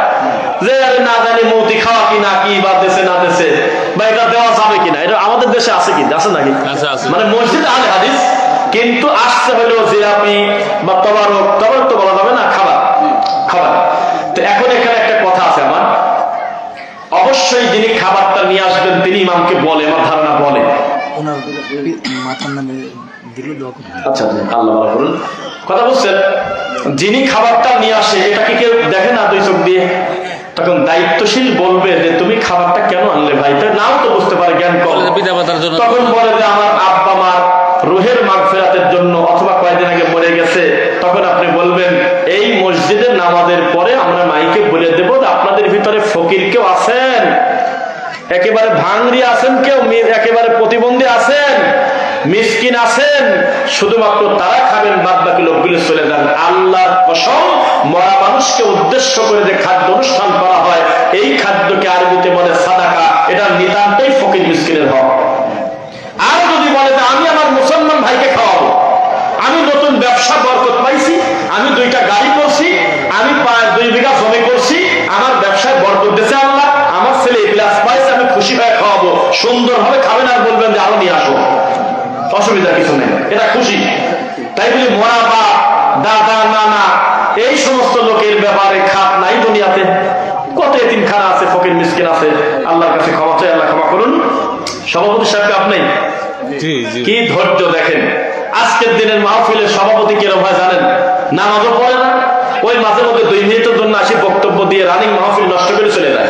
S1: যে আরে না জানি মৌতি খাওয়া কিনা, কি বা দেশে না দেশে, বা এটা দেওয়া যাবে কিনা। এটা আমাদের দেশে আছে কি? আছে নাকি? মানে মসজিদ আলে হাদিস, কিন্তু আসছে হলো জিলাপি বা তবারক তো বলা যাবে না, খাবার। তো এখন এখানে একটা কথা আছে আমার, অবশ্যই যিনি খাবারটা নিয়ে আসবেন তিনি ইমামকে বলে, আমার ধারণা বলে,
S2: ওনার মাথার নামে দিলে দোয়া করতে।
S1: আচ্ছা, আল্লাহ ভালো করুন। কথা বুঝছেন? যিনি খাবারটা নিয়ে আসে এটাকে কেউ দেখে না দুই চোখ দিয়ে, তখন দায়িত্বশীল বলবে যে তুমি খাবারটা কেন আনলে ভাই? তাই নাও তো বুঝতে পারে, জ্ঞান কম, তখন বলে যে আমার আব্বা মার রুহের মাগফিরাতের জন্য, অথবা কয়েকদিন আগে মরে গেছে। তখন আপনি বলবেন এই মসজিদের নামাজের পরে আমরা মাইকে বলে দেবো যে আপনাদের ভিতরে ফকির কেউ আছেন, একেবারে ভাঙড়ি আছেন, কেউ একেবারে প্রতিবন্ধী আছেন, মিসকিন আছেন, শুধুমাত্র তারা খাবেন, বাদ বাকি লোকগুলো চলে যান। আল্লাহর কসম, মরা মানুষকে উদ্দেশ্য করে যে খাদ্য অনুষ্ঠান করা হয়, এই খাদ্যকে আরবিতে বলে সাদাকা। এটা নিতান্তই ফকির মিসকিনের হক। আর যদি বলে যে আমি আমার মুসলমান ভাইকে খাওয়াবো, আমি নতুন ব্যবসা বরকত পাইছি, আমি 2টা গাড়ি করছি, আমি 2 বিঘা জমি করছি, আমার ব্যবসায় বরকত দিয়েছে আল্লাহ, আমার ছেলে ক্লাস পাইছে, আমি খুশি হয়ে খাওয়াবো, সুন্দরভাবে খাবেন, আর বলবেন যে আরো নিয়ে আসো, অসুবিধা কিছু নেই, এটা খুশি। তাই বলি মরা বা দাদা নানা এই সমস্ত লোকের ব্যাপারে খাত নাই দুনিয়াতে। কত এতিমখানা আছে, ফকির মিসকিন আছে, আল্লাহর কাছে ক্ষমা চাই, আল্লাহ ক্ষমা করুন। সভাপতি সাহেবকে আপনি কি ধৈর্য দেখেন। আজকের দিনের মাহফিলের সভাপতি কিরকম হয় জানেন? নামাজও পড়ে না, ওই মাঝে মধ্যে 2 মিনিটের জন্য আসি বক্তব্য দিয়ে রানিং মাহফিল নষ্ট করে চলে যায়।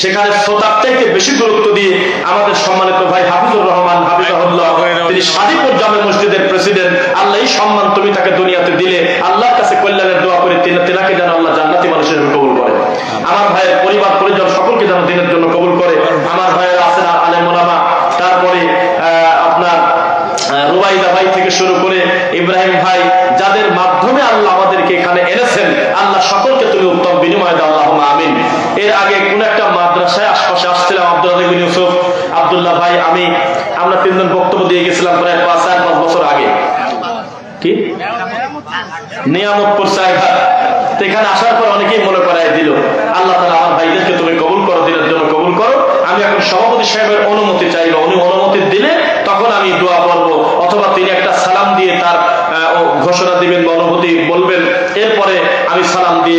S1: সেখানে শ্রোতার চাইতে বেশি গুরুত্ব দিয়ে আমাদের সম্মানিত ভাই হাফিজুর রহমান হাফিজাহুল্লাহ, তিনি সাদিপুর জামে মসজিদের প্রেসিডেন্ট, আল্লাহ এই সম্মান তুমি তাকে দুনিয়াতে দিলে, আল্লাহর কাছে কল্যাণের দোয়া করে তিনাকে যেন আল্লাহ জান্নাতি মানুষের কবুল করে। আমার ভাইয়ের পরিবার পরিজন সকলকে যেন দিনের জন্য কবুল করে। আমার ভাইয়ের আছেন আলেম ওলামা, তারপরে আপনার রুবাইদা ভাই থেকে শুরু করে ইব্রাহিম ভাই, যাদের মাধ্যমে আল্লাহ আমাদেরকে এখানে এনেছেন, আল্লাহ সকলকে তুমি উত্তম বিনিময় দাও, আল্লাহুম্মা আমিন। এর আগে কোন একটা মাদ্রাসায় আশপাশে আসছিলাম, আব্দুল রাজ্জাক বিন ইউসুফ, আব্দুল্লাহ ভাই, আমরা 3 জন বক্তব্য দিয়ে গেছিলাম প্রায় 4-5 বছর আগে, কি নিয়ামতপুর সাহেবা। এখানে আসার পর অনেকেই মনে করায় দিল, আল্লাহ তাআলা আমার ভাইদেরকে তুমি কবুল করো, দিনের জন্য কবুল করো। আমি এখন সভাপতি সাহেবের অনুমতি চাইবো, উনি অনুমতি দিলে তখন আমি দোয়া করবো, অথবা তিনি একটা সালাম দিয়ে তার ঘোষণা দিবেন বা অনুভূতি বলবেন, এরপরে আমি সালাম দিয়ে